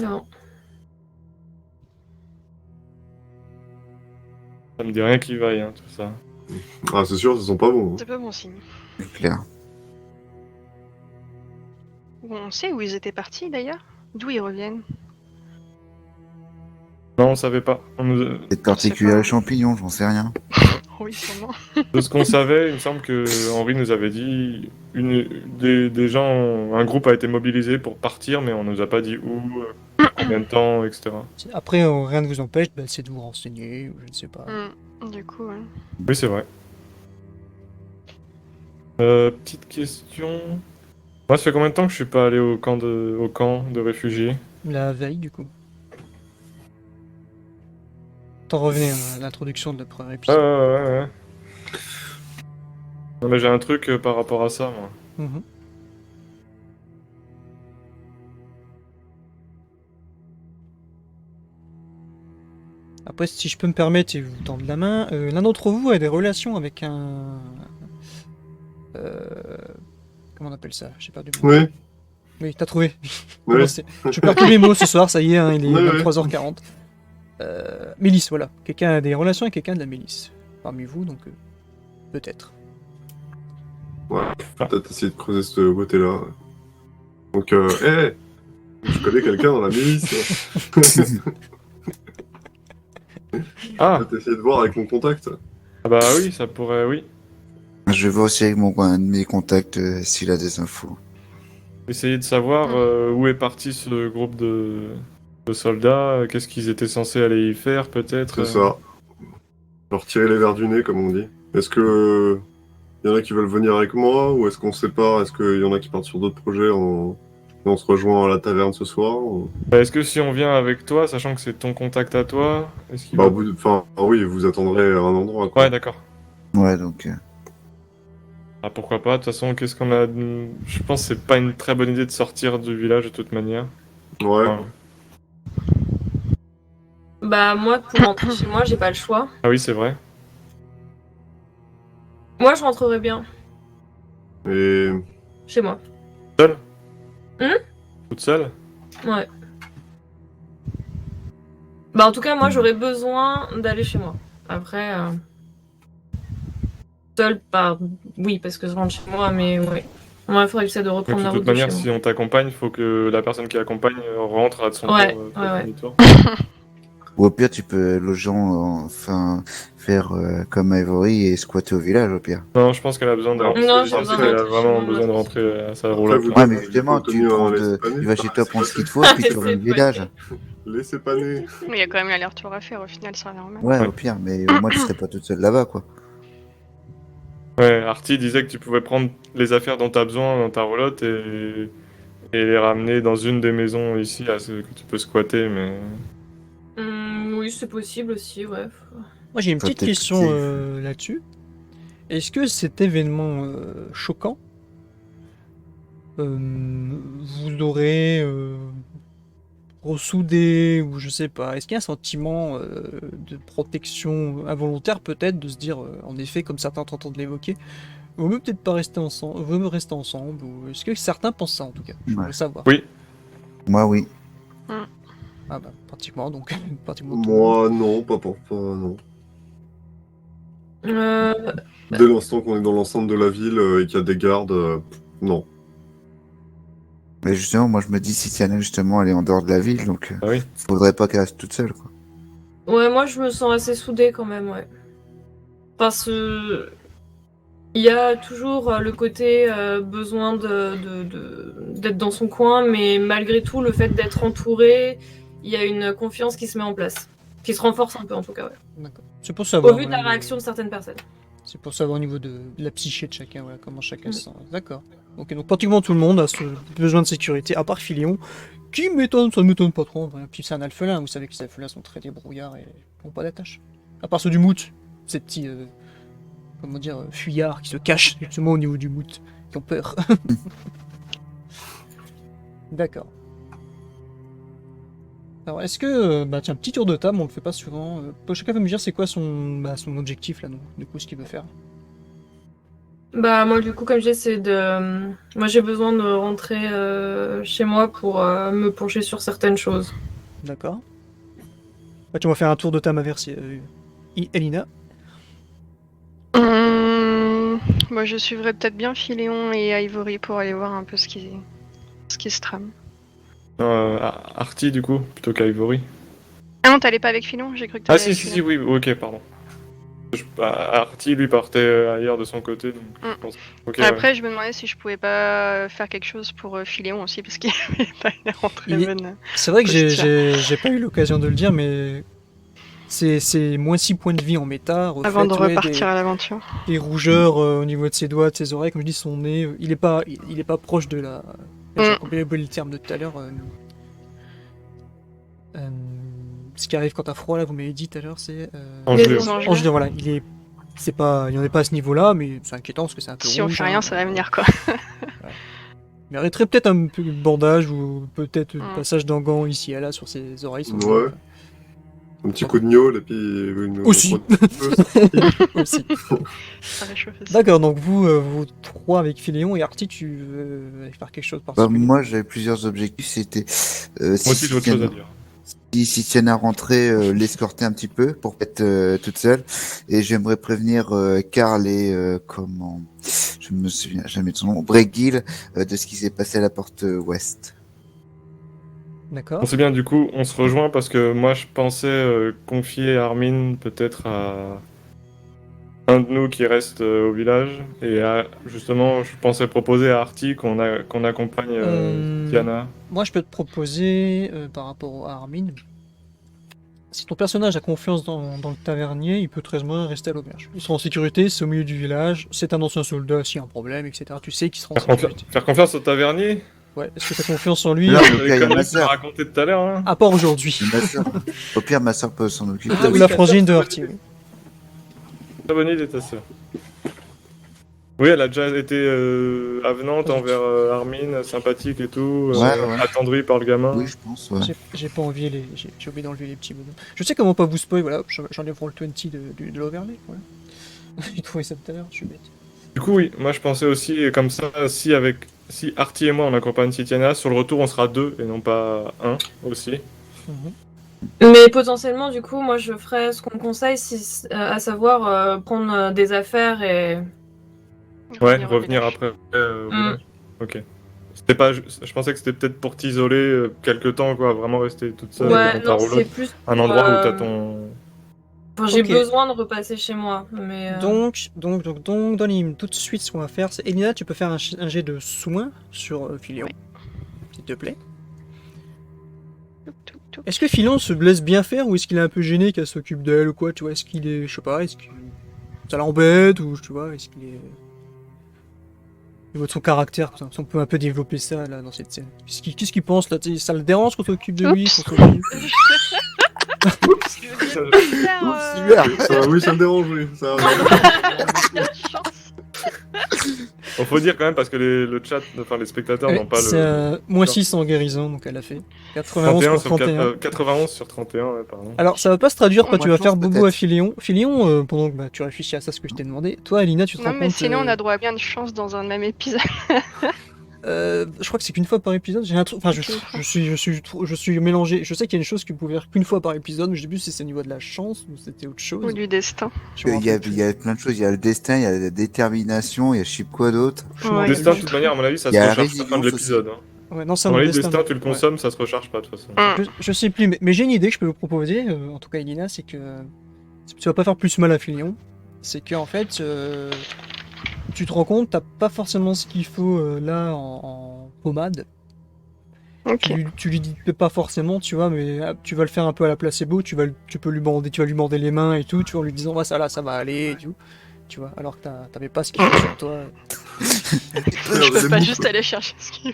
Non. Ça me dit rien qui vaille, hein, tout ça. Ah, c'est sûr, ce sont pas bons. C'est pas bon signe. C'est clair. On sait où ils étaient partis d'ailleurs. D'où ils reviennent. Non, on savait pas. On nous... Peut-être particulier à champignon, j'en sais rien. Oui, sûrement. De ce qu'on savait, il me semble que Henri nous avait dit des gens, un groupe a été mobilisé pour partir, mais on nous a pas dit où, combien de temps, etc. Après, rien ne vous empêche, bah, c'est de vous renseigner, ou je ne sais pas. Du coup, ouais. Oui, c'est vrai. Petite question. Moi, ça fait combien de temps que je suis pas allé au camp de réfugiés? La veille, du coup. T'en revenais à l'introduction de la première Ah épisode. ouais. Non, mais j'ai un truc par rapport à ça, moi. Mhm. Après, si je peux me permettre et vous tendre la main, l'un d'entre vous a des relations avec un... comment on appelle ça? J'ai perdu le mot. Oui, Oui, t'as trouvé. oui. Comment c'est Je perds tous mes mots ce soir, ça y est, hein, il est Ouais, ouais. 23h40. Milice, voilà. Quelqu'un a des relations avec quelqu'un de la milice. Parmi vous, donc peut-être. Peut-être essayer de creuser ce côté-là. Donc, je connais quelqu'un dans la milice. Ah, Peut-être essayer de voir avec mon contact. ah bah oui, ça pourrait, oui. Je vais aussi avec un de mes contacts s'il a des infos. Essayer de savoir où est parti ce groupe de soldats, qu'est-ce qu'ils étaient censés aller y faire, peut-être. C'est ça. Leur tirer les verres du nez, comme on dit. Est-ce que y en a qui veulent venir avec moi, ou est-ce qu'on se sépare? Est-ce qu'il y en a qui partent sur d'autres projets et on se rejoint à la taverne ce soir ou... Bah, est-ce que si on vient avec toi, sachant que c'est ton contact à toi, est-ce qu'il Bah, va... oui, vous attendrez à un endroit, quoi. Ouais, d'accord. Ouais, donc. Ah, pourquoi pas, de toute façon, qu'est-ce qu'on a... Je pense que c'est pas une très bonne idée de sortir du village, de toute manière. Ouais. Ouais. Bah moi, pour rentrer chez moi, j'ai pas le choix. Ah oui, c'est vrai. Moi, je rentrerai bien Et chez moi. Seule Hum Toute seule? Ouais. Bah, en tout cas, moi, j'aurais besoin d'aller chez moi. Après, seule, bah, oui, parce que je rentre chez moi, mais ouais. Moi, il faudrait que j'essaie de Mais reprendre de la toute route de manière, chez si on t'accompagne, il faut que la personne qui accompagne rentre à son Ouais, tour, ouais, ouais. demi-tour. Ou au pire, tu peux loger, enfin, faire comme Ivory et squatter au village, au pire. Non, je pense qu'elle a besoin de Non, rentrer. Non, Je j'ai pense besoin de qu'elle a rentrer chez vraiment moi, besoin de moi. rentrer à sa Après, roulotte. vous Ouais, deux, mais justement, du coup, tu obtenu prends un de, laissez-passer. il va chez toi prendre ce qu'il te faut, Ah, puis tu reviens au laissez-passer. village. Laissez paner. Il y a quand même l'aller-retour à faire, au final, ça revient au même. Ouais, Ouais. au pire, mais au moins tu serais pas toute seule là-bas, quoi. Ouais, Artie disait que tu pouvais prendre les affaires dont tu as besoin dans ta roulotte et les ramener dans une des maisons ici que tu peux squatter, mais... Oui, c'est possible aussi, ouais. Moi j'ai une Faut petite peut-être question que là-dessus. Est-ce que cet événement choquant vous aurez ressoudé, ou je sais pas, est-ce qu'il y a un sentiment de protection involontaire peut-être, de se dire, en effet, comme certains tentent de l'évoquer, vaut mieux peut-être pas rester ensemble, vaut mieux rester ensemble, ou est-ce que certains pensent ça en tout cas? Je Ouais. voudrais savoir. Oui, Moi, oui. Ah bah, pratiquement, donc, pratiquement tout le monde. Moi, non, pas, non. Euh, Dès l'instant qu'on est dans l'enceinte de la ville et qu'il y a des gardes, non. Mais justement, moi, je me dis, si Tiana, justement, elle est en dehors de la ville, donc ah oui. faudrait pas qu'elle reste toute seule, quoi. Ouais, moi, je me sens assez soudée quand même, ouais. Parce que il y a toujours le côté besoin d'être dans son coin, mais malgré tout, le fait d'être entouré, il y a une confiance qui se met en place. Qui se renforce un peu, en tout cas, ouais. D'accord. C'est pour savoir. Au vu de la voilà, réaction de certaines personnes. C'est pour savoir au niveau de la psyché de chacun, voilà, comment chacun se sent. D'accord. Ok, donc pratiquement tout le monde a ce besoin de sécurité, à part Filion, qui m'étonne, ça ne m'étonne pas trop. Puis c'est un alphelin, vous savez que les alphelins sont très débrouillards et n'ont pas d'attache. À part ceux du mout, ces petits, comment dire, fuyards qui se cachent justement au niveau du mout, qui ont peur. D'accord. Alors est-ce que, bah tiens, petit tour de table, on le fait pas souvent. Chacun peut me dire c'est quoi son objectif là, donc, du coup, ce qu'il veut faire. Bah, moi, du coup, comme je dis, c'est de. Moi, j'ai besoin de rentrer chez moi pour me pencher sur certaines choses. D'accord. Bah, tu vas faire un tour de table inversé. Elina. Moi, je suivrais peut-être bien Philéon et Ivory pour aller voir un peu ce qui se trame. Artie, du coup, plutôt qu'Ivory. Ah non, t'allais pas avec Philéon? J'ai cru que Ah t'allais si, avec si, si, Philéon. oui, ok, pardon. Artie, lui, partait ailleurs de son côté, donc je pense... Ok, Après, je me demandais si je pouvais pas faire quelque ouais, pour Philéon aussi, parce qu'il avait pas l'air en très bonne... C'est vrai que posture. j'ai pas eu l'occasion de le dire, mais c'est moins 6 points de vie en méta. Avant de repartir à l'aventure. Des rougeurs au niveau de ses doigts, de ses oreilles, comme je dis, son nez. Il est pas proche de la. J'ai oublié le terme de tout à l'heure. Ce qui arrive quand t'as froid, là, vous m'avez dit tout à l'heure, c'est. Engelure. Engelure, voilà. Il en est pas à ce niveau-là, mais c'est inquiétant parce que c'est un peu Si on rouge, fait rien, ça va venir, quoi. Ouais. Il mériterait peut-être un peu de bandage ou peut-être un passage d'un gant ici et là sur ses oreilles. Ouais. Un petit coup de gnôle et puis une... Aussi. Aussi. Ça réchauffe aussi. D'accord, donc vous trois avec Philéon et Artie, tu veux faire quelque chose par Moi, j'avais plusieurs objectifs. C'était Moi aussi, j'ai autre chose à dire. si Tiana rentrait, l'escorter un petit peu pour pas être toute seule. Et j'aimerais prévenir Karl et comment je me souviens jamais de son nom, Bregil, de ce qui s'est passé à la porte ouest. D'accord. On sait bien, du coup, on se rejoint parce que moi, je pensais confier Armin peut-être à un de nous qui reste au village. Et justement, je pensais proposer à Artie qu'on accompagne Tiana. Moi, je peux te proposer, par rapport à Armin, si ton personnage a confiance dans le tavernier, il peut très bien rester à l'auberge. Il sera en sécurité, c'est au milieu du village, c'est un ancien soldat, s'il y a un problème, etc. Tu sais qu'il sera en sécurité. Faire confiance au tavernier. Ouais, est-ce que tu as confiance en lui? Là, Vous il y a avez ma connu sœur. raconté tout à l'heure, hein. À part aujourd'hui. Ma sœur. Au pire, ma sœur peut s'en occuper. Ou la frangine de Artie. Oui. Très bonne idée, ta sœur. Oui, elle a déjà été avenante envers Armin, sympathique et tout, Ouais. attendrie par le gamin. Oui, je pense, ouais. J'ai pas envie, j'ai oublié d'enlever les petits bonhommes. Je sais comment pas vous spoil, voilà, j'enlève le 20 de l'overlay, voilà. J'ai trouvé ça tout à l'heure, je suis bête. Du coup, oui, moi je pensais aussi comme ça, si Artie et moi on accompagne Titiana, sur le retour on sera 2 et non pas 1 aussi. Mhm. Mais potentiellement, du coup, moi, je ferais ce qu'on me conseille, à savoir prendre des affaires et... Ouais, au revenir village. après au Mm. village. Ok. C'était pas, je pensais que c'était peut-être pour t'isoler quelque temps, quoi, vraiment rester toute seule Ouais, dans ta non, roulotte. c'est plus Un pour, endroit où t'as ton. enfin, j'ai Ok. besoin de repasser chez moi, mais... Donc, dans l'anime, tout de suite, ce qu'on va faire, c'est Elina, tu peux faire un jet de soin sur Philion, Ouais. s'il te plaît. Tout. Est-ce que Philion se laisse bien faire ou est-ce qu'il est un peu gêné qu'elle s'occupe d'elle ou quoi, tu vois? Est-ce qu'il est, je sais pas, est-ce que ça l'embête ou tu vois, est-ce qu'il est au niveau de son caractère, comme ça, on peut un peu développer ça là dans cette scène. Qu'est-ce qu'il pense là? Ça le dérange qu'on s'occupe de lui, Oups. qu'on s'occupe- Oui, ça me dérange, oui. Ça... Bon, faut dire quand même parce que le chat, enfin les spectateurs n'ont pas C'est le. moins 6 en guérison, donc elle a fait 91 pour 31. 91 sur 31, ouais, pardon. Alors, ça va pas se traduire quand On tu vas pense faire bobo à peut-être. Philion. Philion, pendant que tu réfléchis à ça, ce que je t'ai demandé, toi, Alina, tu te Non, rends mais compte. sinon, on a droit à bien de chance dans un même épisode. Je crois que c'est qu'une fois par épisode. J'ai un truc. Enfin, je suis mélangé. Je sais qu'il y a une chose que vous pouvez faire qu'une fois par épisode, mais je sais plus si c'est au niveau de la chance ou c'était autre chose. Ou du destin. Je me Il y a, rappelle il y a plein de choses. Il y a le destin, il y a la détermination, il y a je sais quoi d'autre. plus. Je me Ouais. rappelle Destin, de plus. toute manière, à mon avis, ça Il y se a la recharge à la fin de résilience l'épisode. Hein. Ouais, non, c'est À mon un avis, destin. destin, tu le Ouais. consommes, ça se recharge pas de toute façon. Je sais plus, mais j'ai une idée que je peux vous proposer, en tout cas Elina, c'est que tu vas pas faire plus mal à Philion. C'est que en fait, tu te rends compte, t'as pas forcément ce qu'il faut là en pommade. Ok. Tu lui dis pas forcément, tu vois, mais tu vas le faire un peu à la placebo, tu vas lui bander les mains et tout, tu vois, en lui disant, ouais, ça là, ça va aller, et tout. Tu vois, alors que t'avais pas ce qu'il faut sur toi. Je peux pas juste aller chercher ce qu'il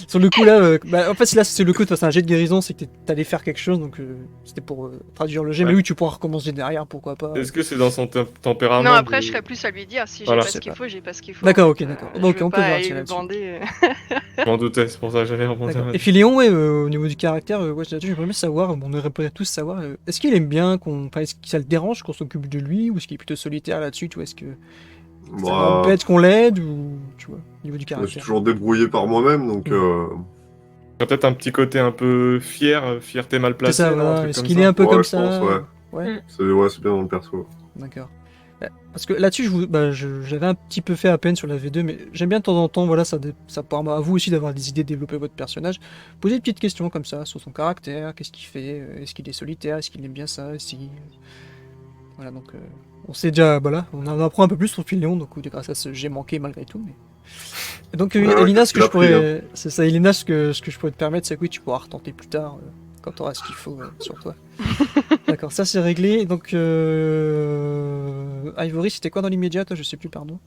Sur le coup là, en fait là c'est le coup, c'est un jet de guérison, c'est que t'allais faire quelque chose, donc c'était pour traduire le jet, mais Ouais. oui, tu pourras recommencer derrière, pourquoi pas. Est-ce que c'est dans son tempérament Non, après, de- je serais plus à lui dire si j'ai Voilà. pas Je sais ce qu'il pas. faut, j'ai pas ce qu'il faut. D'accord, en ok, fait. d'accord. Je Ok, veux on peut pas voir aller ça lui là-dessus. bander. Je m'en doutais, c'est pour ça que j'allais rebondir D'accord. Et là-dessus. Philion, ouais, au niveau du caractère, ouais, là-dessus, j'aimerais bien savoir, on aurait peut-être tous savoir, est-ce qu'il aime bien enfin, est-ce que ça le dérange qu'on s'occupe de lui, ou est-ce qu'il est plutôt solitaire là-dessus, tu vois, est-ce que ça Bah, l'embête qu'on l'aide, ou, tu vois, au niveau du je me suis caractère. toujours débrouillé par moi-même, donc Il y a peut-être un petit côté un peu fierté mal C'est placée, ça, non, un voilà, truc est-ce comme qu'il ça. est un peu Ouais, comme je pense, ça? ouais. Ouais, c'est bien dans le perso. d'accord. Parce que là-dessus, j'avais un petit peu fait à peine sur la V2, mais j'aime bien de temps en temps, voilà, ça permet à vous aussi d'avoir des idées, de développer votre personnage. Poser des petites questions comme ça sur son caractère, qu'est-ce qu'il fait, est-ce qu'il est solitaire, est-ce qu'il aime bien ça, si... Voilà, donc on sait déjà, voilà, on en apprend un peu plus sur Philion, donc grâce à ce j'ai manqué malgré tout. Mais... Et donc Ouais, Elina, ce que tu je l'as pris, pourrais, c'est ça, Elina, ce que je pourrais te permettre, c'est que oui, tu pourras retenter plus tard quand tu auras ce qu'il faut sur toi. D'accord, ça c'est réglé. Donc Ivory, c'était quoi dans l'immédiat, toi, je sais plus, pardon.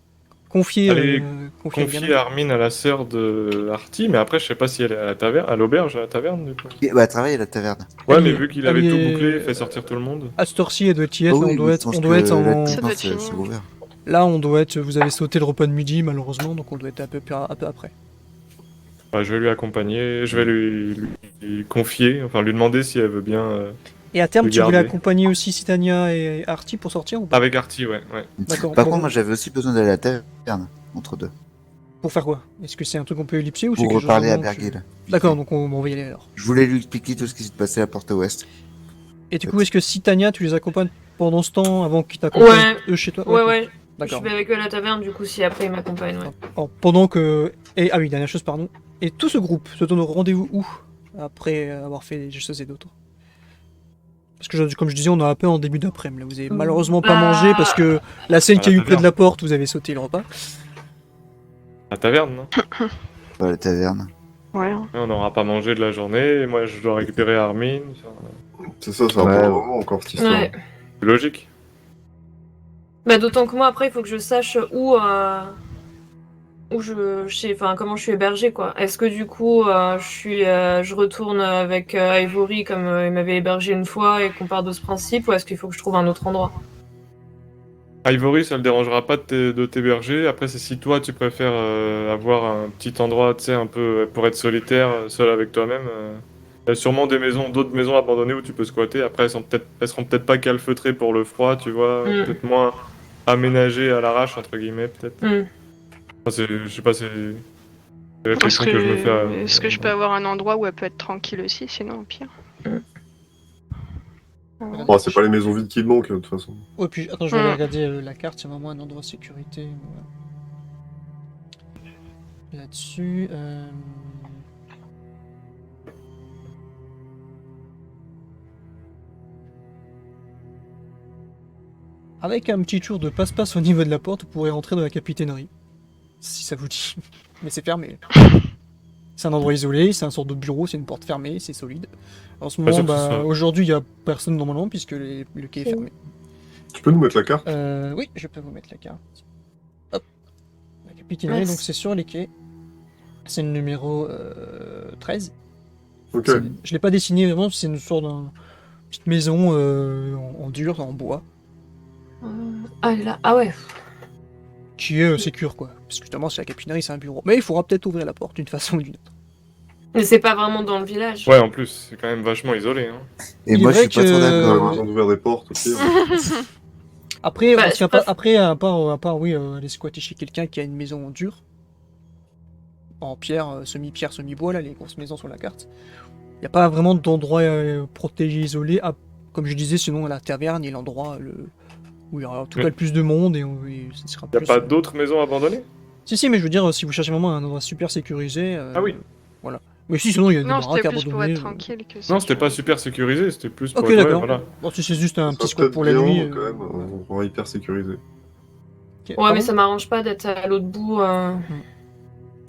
Confier, Allez, confier le Confier gamin. Armin à la sœur de Artie, mais après, je sais pas si elle est à la taverne, à l'auberge, à la taverne, du coup. Et, bah, travaille à la taverne. Ouais, Elle mais est- vu qu'il elle avait tout est- bouclé, fait sortir tout le monde. À cette heure-ci, elle doit y être, Ah là, oui, on doit je être, pense on doit que être là, en... Ça doit être c'est fini. ouvert. Là, on doit être, vous avez sauté le repas de midi, malheureusement, donc on doit être un peu après. Ouais, je vais lui accompagner, je vais lui confier, enfin lui demander si elle veut bien. Et à terme, Le tu voulais garder. accompagner aussi Citania et Artie pour sortir ou pas? Avec Artie, ouais. D'accord. Par Bon, contre, moi, j'avais aussi besoin d'aller à la taverne, entre deux, pour faire quoi? Est-ce que c'est un truc qu'on peut ellipser ou c'est pour quelque chose reparler à vraiment que- Bergil. D'accord, donc on va y aller alors. Je voulais lui expliquer tout ce qui s'est passé à la porte ouest. Et du coup, est-ce que Citania, tu les accompagnes pendant ce temps avant qu'ils t'accompagnent Ouais. eux chez toi? Ouais. Je D'accord. vais avec eux à la taverne, du coup, si après ils m'accompagnent, ouais. Alors, pendant que... Et, ah oui, dernière chose, pardon. Et tout ce groupe se donne rendez-vous où? Après avoir fait des choses et d'autres. Parce que, comme je disais, on est un peu en début d'après-midi. Là, vous avez malheureusement pas mangé parce que la scène À qu'il y a la eu près de taverne. la porte, vous avez sauté le repas. La taverne, non? À la taverne. Ouais. On n'aura pas mangé de la journée, et moi je dois récupérer Armin. Enfin, C'est ça va Ouais. prendre un moment encore cette histoire. Ouais. c'est logique. Bah, d'autant que moi, après, il faut que je sache comment je suis hébergée, quoi. Est-ce que du coup, je retourne avec Ivory comme il m'avait hébergé une fois et qu'on part de ce principe, ou est-ce qu'il faut que je trouve un autre endroit? Ivory, ça le dérangera pas de t'héberger. Après, c'est si toi tu préfères avoir un petit endroit, tu sais, un peu pour être solitaire, seul avec toi-même. Il y a sûrement d'autres maisons abandonnées où tu peux squatter. Après, elles seront peut-être pas calfeutrées pour le froid, tu vois. Mm. Peut-être moins aménagé à l'arrache, entre guillemets, peut-être. Hmm. Enfin, je sais pas, c'est des Est-ce réflexions que je me fais. que je peux avoir un endroit où elle peut être tranquille aussi, sinon au pire. Bon, c'est pas les maisons vides qui manquent, de toute façon. Ouais, puis attends, je vais aller Mm. regarder la carte, c'est vraiment un endroit de sécurité. Voilà. Là-dessus. Avec un petit tour de passe-passe au niveau de la porte, vous pourrez rentrer dans la capitainerie. Si ça vous dit. Mais c'est fermé. C'est un endroit isolé, c'est un sort de bureau, c'est une porte fermée, c'est solide. En ce Pas moment, sûr que ce soit- aujourd'hui, il n'y a personne normalement puisque le quai est fermé. Tu peux nous mettre la carte? Oui, je peux vous mettre la carte. Hop. La capitainerie, Merci. donc c'est sur les quais. C'est le numéro 13. Ok. Je l'ai pas dessiné vraiment, c'est une sorte d'une petite maison en dur, en bois, Ah, elle est là. Ah ouais. qui est sécure quoi. Parce que justement, c'est la capitainerie, c'est un bureau. Mais il faudra peut-être ouvrir la porte d'une façon ou d'une autre. Mais c'est pas vraiment dans le village. Ouais, en plus, c'est quand même vachement isolé. Hein. Et Il moi, est je suis vrai pas trop que- On a d'accord. besoin d'ouvrir des portes, au pire. Après, Bah, on c'est tient pas- après à part oui, aller squatter chez quelqu'un qui a une maison en dur, en pierre, semi-pierre, semi-bois, là, les grosses maisons sur la carte. Il n'y a pas vraiment d'endroit protégé, isolé. Comme je disais, sinon à la taverne, il y a l'endroit où il y aura en tout cas le plus de monde et ce sera Y a plus. pas d'autres maisons abandonnées? Si, mais je veux dire, si vous cherchez vraiment un endroit super sécurisé. Ah oui. Voilà. Mais si, sinon, il y a des Non, baraques c'était plus pour abandonnées. être tranquille que ça. Non, c'était pas super sécurisé, c'était plus pour Ok, être- ouais, d'accord. voilà. Bon, si c'est juste un Ça petit serait squat peut-être pour la bien, nuit. quand même, voilà. un endroit hyper sécurisé. Ok. Ouais, Pardon mais ça m'arrange pas d'être à l'autre bout.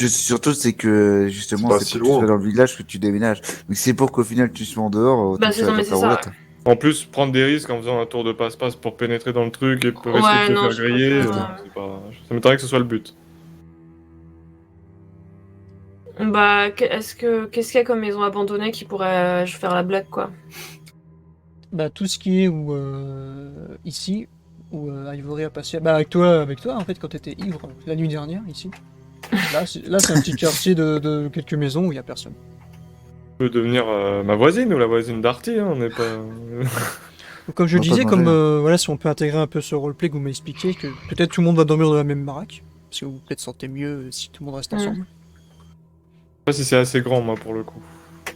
Surtout, c'est que justement, C'est pas c'est si pour que tu loin. sois dans le village que tu déménages. Donc, c'est pour qu'au final, tu sois en dehors. autant Bah, que c'est tu ça, sois mais dans c'est ta ça. roulette. En plus, prendre des risques en faisant un tour de passe-passe pour pénétrer dans le truc et pour Ouais, risquer de non, te je faire griller, préfère, c'est pas... ça m'étonnerait que ce soit le but. Bah, qu'est-ce qu'il y a comme maison abandonnée qui pourrait je faire la blague, quoi? Bah, tout ce qui est ici, où Ivory a passé. Bah, avec toi, en fait, quand t'étais ivre la nuit dernière, ici. Là, c'est un petit quartier de quelques maisons où il n'y a personne. Peut devenir ma voisine ou la voisine d'Arty, hein, on n'est pas... Donc, comme je On va pas disais, demander, hein. voilà, si on peut intégrer un peu ce roleplay que vous m'avez expliqué, que peut-être tout le monde va dormir dans la même baraque, parce que vous peut-être sentez mieux si tout le monde reste ensemble. Je sais pas si c'est assez grand, moi, pour le coup.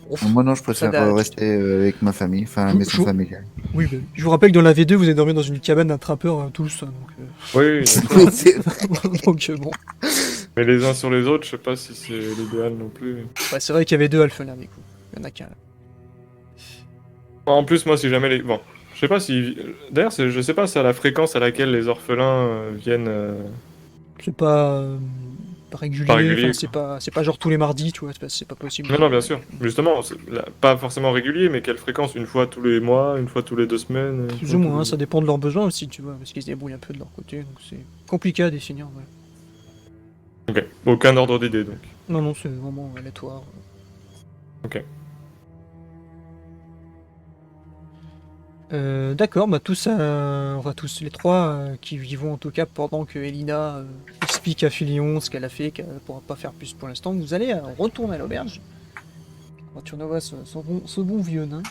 Ouf. Moi, non, je préfère date. rester avec ma famille, enfin, Je- maison je- familiale. Oui, bah, je vous rappelle que dans la V2, vous avez dormi dans une cabane d'un trappeur tous, donc, Oui, Oui, c'est vrai. donc bon. mais les uns sur les autres, je sais pas si c'est l'idéal non plus. Ouais, c'est vrai qu'il y avait deux alphelins avec vous. Il y en a qu'un là. En plus, moi, si jamais les... Bon, je sais pas si... D'ailleurs, je sais pas c'est à la fréquence à laquelle les orphelins viennent... C'est pas régulier, Pas régulier, enfin, c'est pas genre tous les mardis, tu vois, c'est pas possible. Non, non, bien sûr. Justement, pas forcément régulier, mais quelle fréquence? Une fois tous les mois, une fois tous les 2 semaines? une Plus fois ou tous moins, les- ça dépend de leurs besoins aussi, tu vois, parce qu'ils se débrouillent un peu de leur côté, donc c'est compliqué à définir, ouais. Ok, aucun ordre d'idée, donc. Non, non, c'est vraiment aléatoire. Ok. D'accord, bah tous, enfin tous les trois qui y vont en tout cas pendant que Elina explique à Filion ce qu'elle a fait, qu'elle ne pourra pas faire plus pour l'instant. Vous allez retourner à l'auberge. Retourner voir ce bon vieux nain.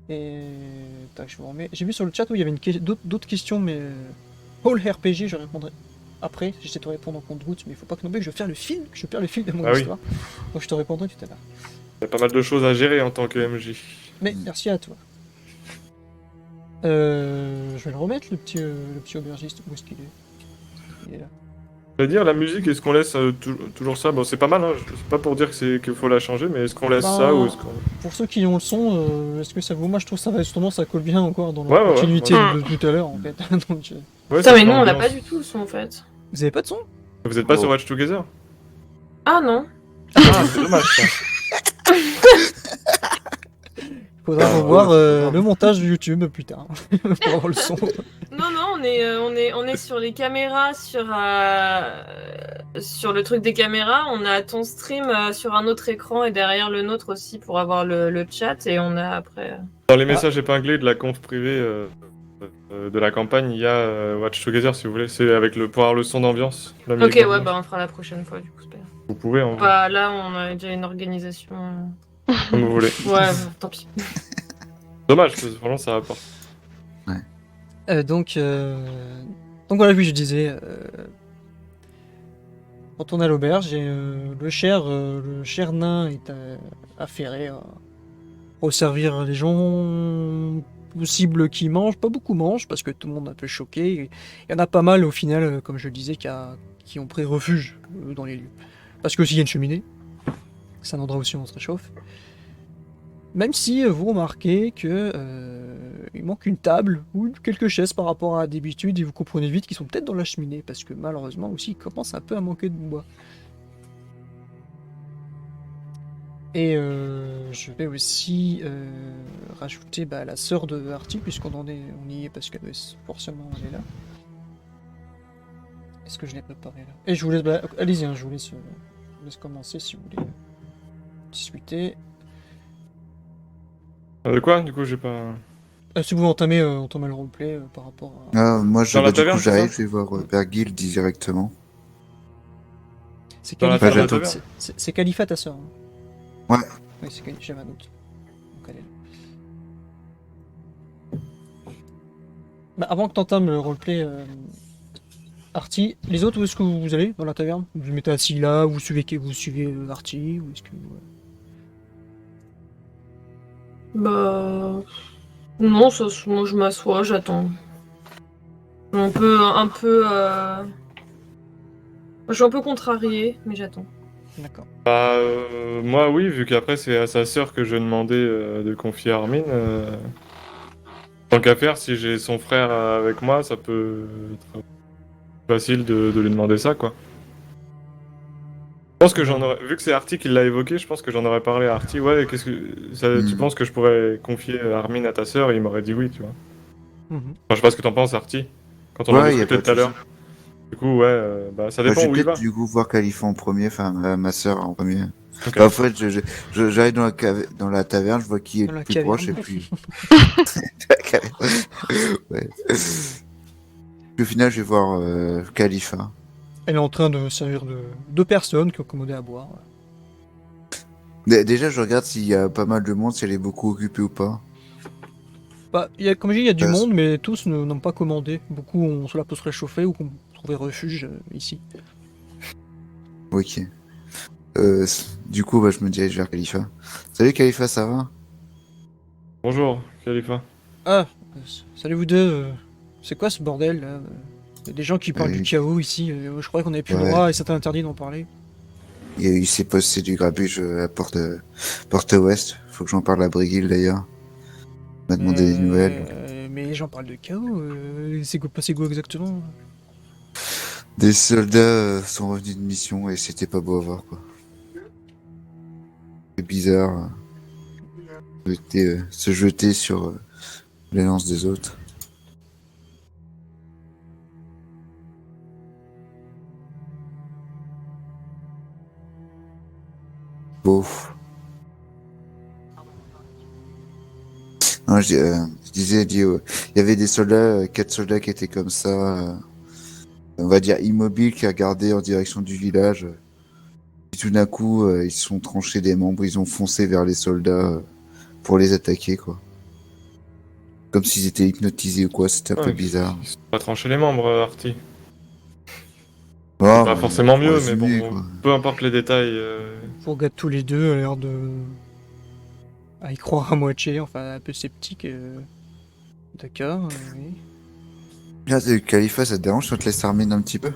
Et tac, je vous remets. J'ai vu sur le chat où il y avait d'autres questions, mais Paul RPG, je répondrai après. J'essaie de te répondre en compte route, mais il faut pas que que je perds le fil, de mon Ah oui. histoire. Donc je te répondrai tout à l'heure. Il y a pas mal de choses à gérer en tant que MJ. Mais merci à toi. Je vais le remettre, le petit aubergiste. Où est-ce qu'il est? Il est là. Je veux dire, la musique, est-ce qu'on laisse toujours ça? Bon, c'est pas mal, hein. C'est pas pour dire qu'il faut la changer, mais est-ce qu'on laisse Bah, ça ou est-ce qu'on... Pour ceux qui ont le son, est-ce que ça vous... Moi, je trouve ça va justement, ça colle bien encore dans la Ouais, ouais, continuité ouais. de tout à l'heure, en fait. Donc, Ouais, Putain, ça mais fait nous, on l'a l'ambiance. pas du tout, le son, en fait. Vous avez pas de son? Vous êtes pas Bon. sur Watch Together? Ah non. Ah, c'est dommage, ça. Faudra Ah, revoir ouais, le montage de YouTube plus tard pour avoir le son. Non, on est sur les caméras, sur le truc des caméras. On a ton stream sur un autre écran et derrière le nôtre aussi pour avoir le chat. Et on a après. Dans les messages épinglés de la conf privée de la campagne, il y a Watch Together, si vous voulez. C'est avec pour avoir le son d'ambiance. la musique Ok, ouais, d'ambiance. bah on fera la prochaine fois, du coup, c'est pas grave. Vous pouvez, en vrai, Bah là, on a déjà une organisation. comme vous voulez. Ouais, tant pis. Dommage, parce que franchement, ça apporte. Donc, Donc voilà, oui, je disais, quand on est à l'auberge, et, le cher nain est affairé à resservir les gens possibles qui mangent. Pas beaucoup mangent parce que tout le monde est un peu choqué. Il y en a pas mal au final, comme je le disais, qui ont pris refuge dans les lieux. Parce que aussi il y a une cheminée. C'est un endroit aussi où on se réchauffe. Même si vous remarquez que il manque une table ou quelques chaises par rapport à d'habitude et vous comprenez vite qu'ils sont peut-être dans la cheminée parce que malheureusement aussi il commence un peu à manquer de bois. Et je vais aussi rajouter la sœur de Artie puisqu'on y est parce qu'elle doit forcément elle est là. Est-ce que je l'ai préparé là? Et je vous laisse, allez-y, hein, je vous laisse commencer si vous voulez discuter. De quoi? Du coup, j'ai pas. Si vous entamez le roleplay par rapport à... Moi, Dans la du coup, taverne, c'est j'arrive, ça je vais voir Bergil directement. C'est Dans la Khalifa, taverne. c'est Khalifa ta sœur. Hein. Ouais. Oui, c'est Khalifa, j'avais un doute. Donc elle est là. Avant que t'entames le roleplay, Artie, les autres, où est-ce que vous allez dans la taverne? Vous vous mettez assis là, vous suivez Artie, ou est-ce que... Bah. Non, moi je m'assois, j'attends. Un peu. Je suis un peu contrariée, mais j'attends. D'accord. Bah, moi, oui, vu qu'après, c'est à sa sœur que je demandais de confier Armin. Tant qu'à faire, si j'ai son frère avec moi, ça peut être facile de lui demander ça, quoi. Je pense que j'en aurais... Vu que c'est Artie qui l'a évoqué, je pense que j'en aurais parlé à Artie. Ouais, tu penses que je pourrais confier Armin à ta sœur? Et il m'aurait dit oui, tu vois. Mhm. Enfin, je sais pas ce que t'en penses, Artie, quand on en Ouais, y a discutait pas de tout à l'heure. souci. Du coup, ouais, ça Je dépend vais où il va. peut-être du coup voir Khalifa en premier, enfin ma sœur en premier. Ok. En fait, j'arrive dans la taverne, je vois qui est Dans le la plus proche et caverne. puis. Ouais. Puis au final, je vais voir Khalifa. Elle est en train de servir de deux personnes qui ont commandé à boire. Déjà, je regarde s'il y a pas mal de monde, si elle est beaucoup occupée ou pas. Comme je dis, il y a du Euh, monde, mais tous n'ont pas commandé. Beaucoup ont cela peut se réchauffer ou qu'on trouvé refuge ici. Ok. Du coup, je me dirige vers Khalifa. Salut Khalifa, ça va? Bonjour, Khalifa. Ah, salut vous deux. C'est quoi ce bordel là? Il y a des gens qui parlent du chaos ici. Je croyais qu'on avait plus le Ouais. droit et c'était interdit d'en parler. Il s'est posté du grabuge à porte ouest. Faut que j'en parle à Brigil d'ailleurs. Il m'a demandé des nouvelles. Mais les gens parlent de chaos. C'est quoi exactement? Des soldats sont revenus de mission et c'était pas beau à voir quoi. C'est bizarre. Se jeter sur les lances des autres. Beau. Non, je disais, il y avait des soldats, 4 soldats qui étaient comme ça, on va dire immobiles, qui regardaient en direction du village. Et tout d'un coup, ils se sont tranchés des membres, ils ont foncé vers les soldats pour les attaquer, quoi. Comme s'ils étaient hypnotisés ou quoi, c'était un peu bizarre. Ils sont pas tranchés les membres, Artie. Oh, Pas forcément mieux, mais résumé, bon, quoi. peu importe les détails. Vous regardez tous les deux, a l'air de... à y croire à moitié, enfin un peu sceptique. D'accord, oui. Là, Khalifa, ça te dérange si on te laisse Armin un petit peu?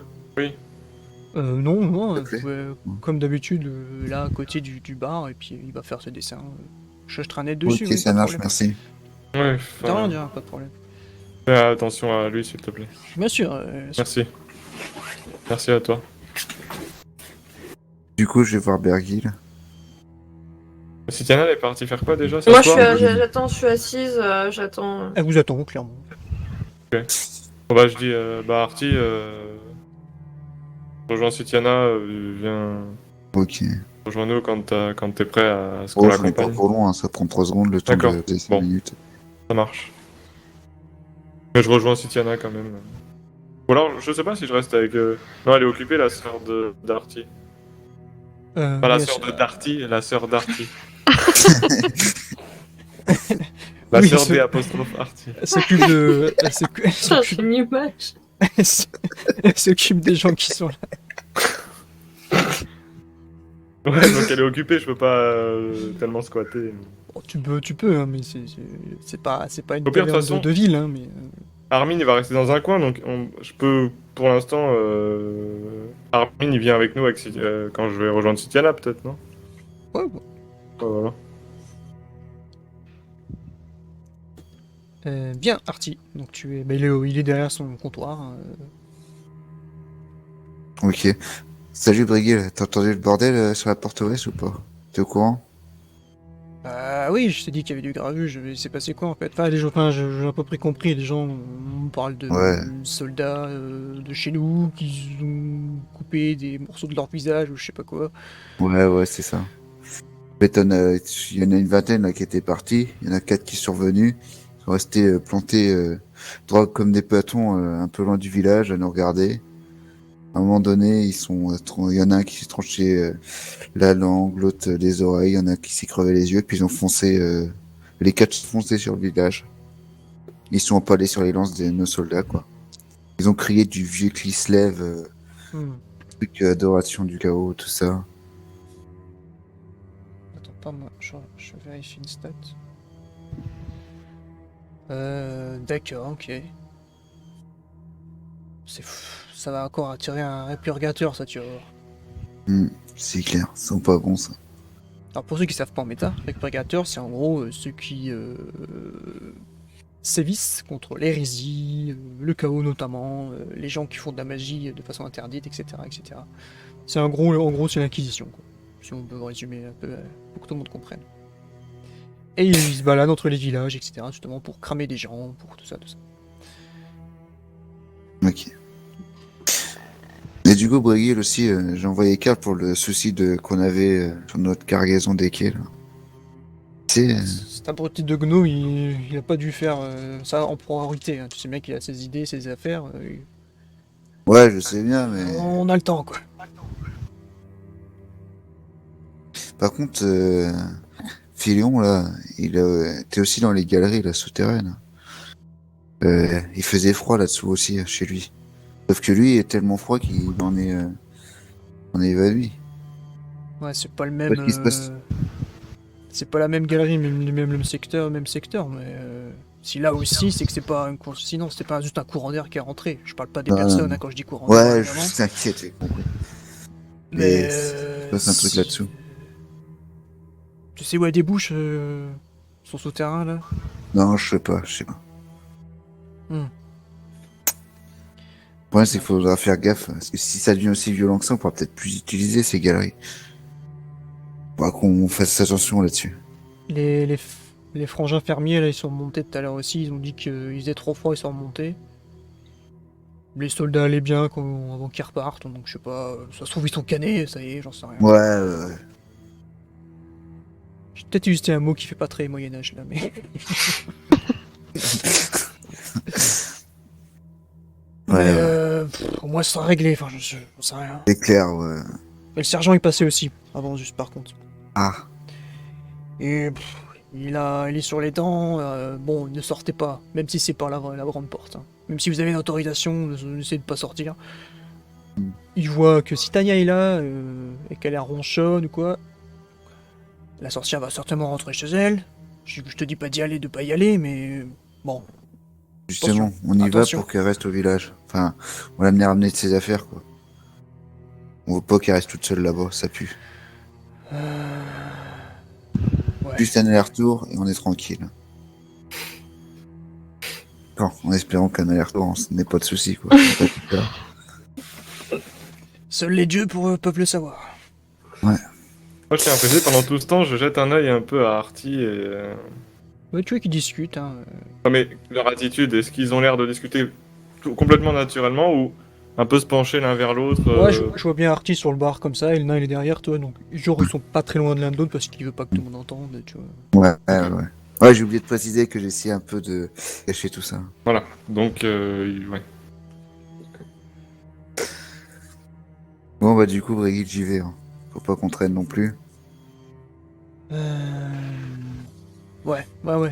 Non, S'il te plaît. comme d'habitude, là à côté du bar, et puis il va faire ses dessins. Je traînais dessus, Ok, oui, ça pas de marche, problème. merci. Ouais, T'as rien à dire, pas de problème. fais attention à lui, s'il te plaît. Bien sûr, Merci. Merci à toi. Du coup, je vais voir Bergil. Sitiana, elle est partie faire quoi déjà? Moi s'asseoir j'attends, je suis assise, j'attends. elle vous attend, clairement. Bon, bah, je dis, Artie, rejoins Sitiana, viens. Ok. Rejoins-nous quand t'es prêt à ce qu'on Oh, je vais pas l'accompagne. trop loin, ça prend 3 secondes le temps D'accord, de 5 bon. minutes. Ça marche. Mais je rejoins Sitiana quand même. Ou alors, je sais pas si je reste avec... Non, elle est occupée, la sœur d'Artie. Pas la oui, sœur de Darty, la sœur d'Artie. Oui, Sœur ce- D apostrophe Artie. Elle s'occupe de... Elle Putain, j'ai une image. Elle s'occupe des gens qui sont là. Ouais, donc elle est occupée, je peux pas tellement squatter. Bon, tu peux, hein, mais c'est pas une Au pire, de toute taverne façon- de ville, hein, mais... Armin, il va rester dans un coin, donc je peux, pour l'instant, Armin, il vient avec nous quand je vais rejoindre Cytiana, peut-être, non? Ouais, bon. Voilà. Bien, Artie. Donc il est derrière son comptoir. Ok. Salut Brigil, t'as entendu le bordel sur la porte ouest ou pas? T'es au courant? Bah oui, je t'ai dit qu'il y avait du gravuge, mais c'est passé quoi en fait? Enfin, j'ai à peu près compris, les gens on parle de Ouais. soldats de chez nous qui ont coupé des morceaux de leur visage ou je sais pas quoi. Ouais, c'est ça. M'étonne, il y en a une vingtaine là qui étaient partis, il y en a 4 qui sont revenus, ils sont restés plantés droit comme des pâtons un peu loin du village à nous regarder. À un moment donné, il y en a un qui s'est tranché la langue, l'autre les oreilles, il y en a un qui s'est crevé les yeux, puis ils ont foncé, les 4 sont foncés sur le village. Ils sont empalés sur les lances de nos soldats, quoi. Ils ont crié du vieux Kislev, Hmm. truc adoration du chaos, tout ça. Attends, pas moi, je vérifie une stat. D'accord, ok. Ça va encore attirer un répurgateur, ça, tu vas voir. C'est clair, ils sont pas bons, ça. Alors pour ceux qui savent pas en méta, répurgateur, c'est en gros ceux qui sévissent contre l'hérésie, le chaos notamment, les gens qui font de la magie de façon interdite, etc. etc. C'est en gros c'est l'inquisition, quoi. Si on peut résumer un peu pour que tout le monde comprenne. Et ils se baladent entre les villages, etc. justement pour cramer des gens, pour tout ça, tout ça. Ok. Et du coup, Brigil aussi, j'ai envoyé Karl pour le souci qu'on avait sur notre cargaison des quais, là. Tu sais, Cet abruti de Gno, il a pas dû faire ça en priorité, hein. Tu sais bien qu'il a ses idées, ses affaires. ouais, je sais bien, mais On a le temps, quoi. par contre, Filion, là, il était aussi dans les galeries, là, souterraines. Il faisait froid là-dessous aussi, chez lui. Sauf que lui, il est tellement froid qu'il en est évanoui. Ouais, c'est pas le même. Qu'est-ce qui se passe C'est pas la même galerie, même le secteur, mais si là aussi, c'est que c'est pas un courant. Sinon, c'était pas juste un courant d'air qui est rentré. Je parle pas des Non, personnes non. hein, quand je dis courant d'air, Ouais, évidemment. je t'inquiète, j'ai compris. Mais il se passe un truc là-dessous. Tu sais où elle débouche son souterrain là? Non, je sais pas. Hmm. Le problème, c'est qu'il faudra faire gaffe, parce que si ça devient aussi violent que ça, on pourra peut-être plus utiliser ces galeries. Faudra qu'on fasse attention là-dessus. Les frangins fermiers là, ils sont remontés tout à l'heure aussi. Ils ont dit qu'ils faisaient trop froid, ils sont remontés. Les soldats allaient bien avant qu'ils repartent, donc je sais pas. Ça se trouve, ils sont canés, ça y est, j'en sais rien. Ouais. J'ai peut-être utilisé un mot qui fait pas très Moyen-Âge là, mais. Ouais. Au moins, ça sera réglé, enfin, j'en sais rien. C'est clair, ouais. Mais le sergent est passé aussi, avant, juste par contre. Ah, Et il est sur les dents, bon, ne sortez pas, même si c'est par la grande porte. Hein. Même si vous avez une autorisation, n'essayez de pas sortir. Il voit que si Tania est là, et qu'elle est ronchonne ou quoi, la sorcière va certainement rentrer chez elle. Je te dis pas d'y aller, de pas y aller, mais bon. justement, on y Attention. va pour qu'elle reste au village. Enfin, on va l'amener ramener de ses affaires, quoi. On veut pas qu'elle reste toute seule là-bas, ça pue. Ouais. Juste un aller-retour et on est tranquille. Bon, en espérant qu'un aller-retour, ce n'est pas de soucis, quoi. Pas de peur. Seuls les dieux peuvent le savoir. Moi, je tiens à préciser, pendant tout ce temps, je jette un œil un peu à Artie et... Ouais, tu vois qu'ils discutent, hein. Non, mais leur attitude, est-ce qu'ils ont l'air de discuter complètement naturellement ou un peu se pencher l'un vers l'autre Ouais, je vois bien Artie sur le bar comme ça, et le nain il est derrière toi, donc genre ils sont pas très loin de l'un de l'autre parce qu'il veut pas que tout le monde entende, tu vois. Ouais. Ouais, j'ai oublié de préciser que j'essayais un peu de cacher tout ça. Voilà, donc, ouais. Bon, bah, du coup, Brigitte, j'y vais. Hein. Faut pas qu'on traîne non plus. Ouais,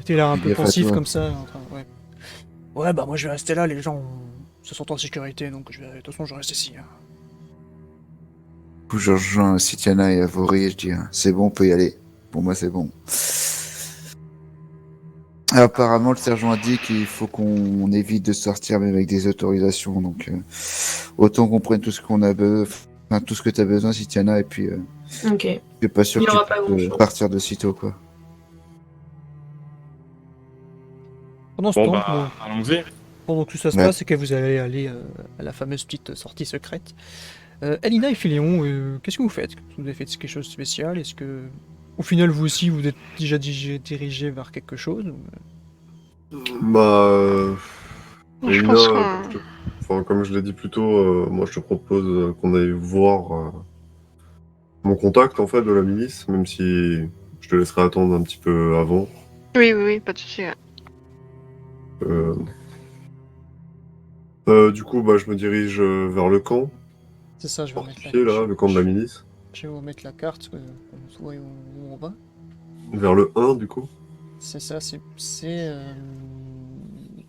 t'es là un peu Gaffe à pensif toi. comme ça, ouais. Ouais, bah moi je vais rester là, les gens se sentent en sécurité, donc de toute façon, je reste ici. Hein. Du coup, je rejoins Sitiana et Avori et je dis c'est bon, on peut y aller. Pour moi, c'est bon. Apparemment, le sergent a dit qu'il faut qu'on évite de sortir même avec des autorisations, donc autant qu'on prenne tout ce qu'on a besoin, tout ce que tu as besoin, Sitiana, et puis Ok. je suis pas sûr Il y que aura tu pas peux grand-chose. partir de sitôt, quoi. Pendant ce Bon, temps, bah, allons-y. pendant que tout ça se Ouais. passe, c'est que vous allez aller à la fameuse petite sortie secrète. Alina et Philéon, qu'est-ce que vous faites? Vous avez fait quelque chose de spécial? Est-ce que, au final, vous aussi, vous êtes déjà dirigé vers quelque chose? Bah, Je Elina, pense comme je l'ai dit plus tôt, moi je te propose qu'on aille voir mon contact en fait de la milice, même si je te laisserai attendre un petit peu avant. Oui, pas de souci. Ouais. Du coup, bah, je me dirige vers le camp C'est ça, je vais remettre fortifié là, le camp de la milice. je vais vous remettre la carte, qu'on voit où on va. Vers le 1 du coup. C'est ça, c'est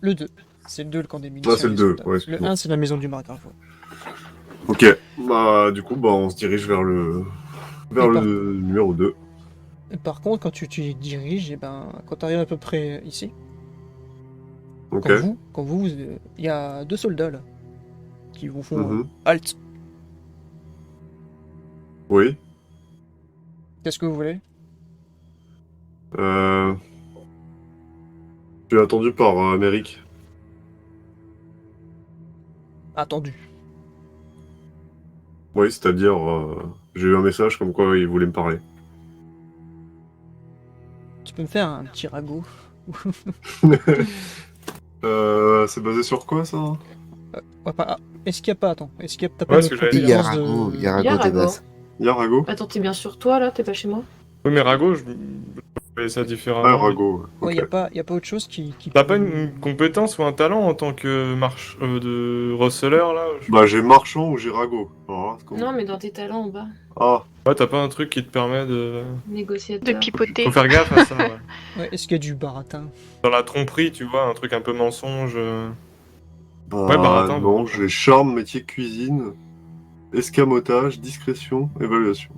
le 2. C'est le 2, le camp des miliciens. Ah, c'est le des 2, soldats. ouais, Le excuse-moi. 1, c'est la maison du margrave. Ouais. Ok, bah du coup, bah, on se dirige vers le numéro 2. Et par contre, quand tu y diriges, et ben, quand tu arrives à peu près ici, Ok. il y a 2 soldats là, qui vous font Mhm. halt. Oui. Qu'est-ce que vous voulez? Je suis attendu par Méric. Attendu. Oui, c'est-à-dire, j'ai eu un message comme quoi il voulait me parler. Tu peux me faire un petit ragot? C'est basé sur quoi ça? Ouais, est-ce qu'il n'y a pas, attends, est-ce qu'il y a t'as pas Ouais, une ce que autre j'allais dire. compétence de... Yarago de base. Yarago? Attends, t'es bien sur toi là? T'es pas chez moi? Oui, mais Rago, je fais ça Ah, différemment. Yarago. Ouais, Ok. y a pas autre chose qui T'as peut- pas une compétence ou un talent en tant que de receleur là? Bah, j'ai marchand ou j'ai rago. Alors là, c'est comment? Non, mais dans tes talents en bas. Ah, Ouais, t'as pas un truc qui te permet de. De Négociateur. pipoter. Faut faire gaffe à ça, ouais. Ouais, est-ce qu'il y a du baratin? Dans la tromperie, tu vois, un truc un peu mensonge. bah, Ouais, baratin, non, bon. j'ai charme, métier, cuisine, escamotage, discrétion, évaluation.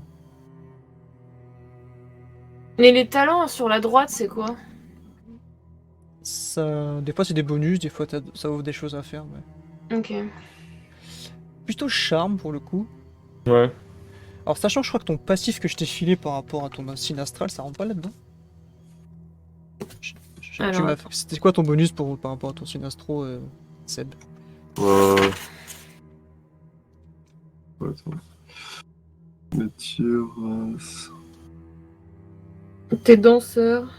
Mais les talents sur la droite, c'est quoi? Ça, des fois c'est des bonus, des fois ça ouvre des choses à faire. Ouais. Ok. Plutôt charme pour le coup. Ouais. Alors sachant que je crois que ton passif que je t'ai filé par rapport à ton signe astral, ça rentre pas là-dedans. Alors, C'était quoi ton bonus par rapport à ton signe astro, Seb? Attends. Métier, race. t'es danseur.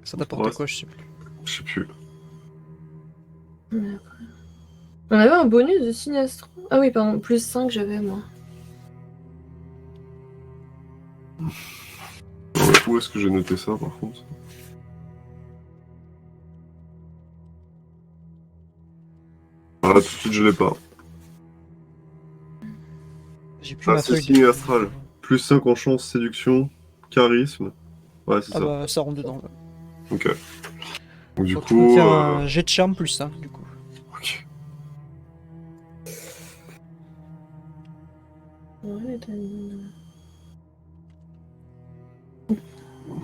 Ça t'apporte Ouais. quoi, je sais plus. Je sais plus. On avait un bonus de signe astro. Ah oui, pardon, plus 5 j'avais moi. Où est-ce que j'ai noté ça par contre? Ah, tout de suite, je l'ai pas. J'ai plus Ah, ma c'est feuille. signe astral. Plus 5 en chance, séduction, charisme. Ouais, c'est Ah ça. bah ça rentre dedans. Ouais. Ok. Donc, du Donc tu peux me coup. faire un jet de charme plus 5 du coup. Ok.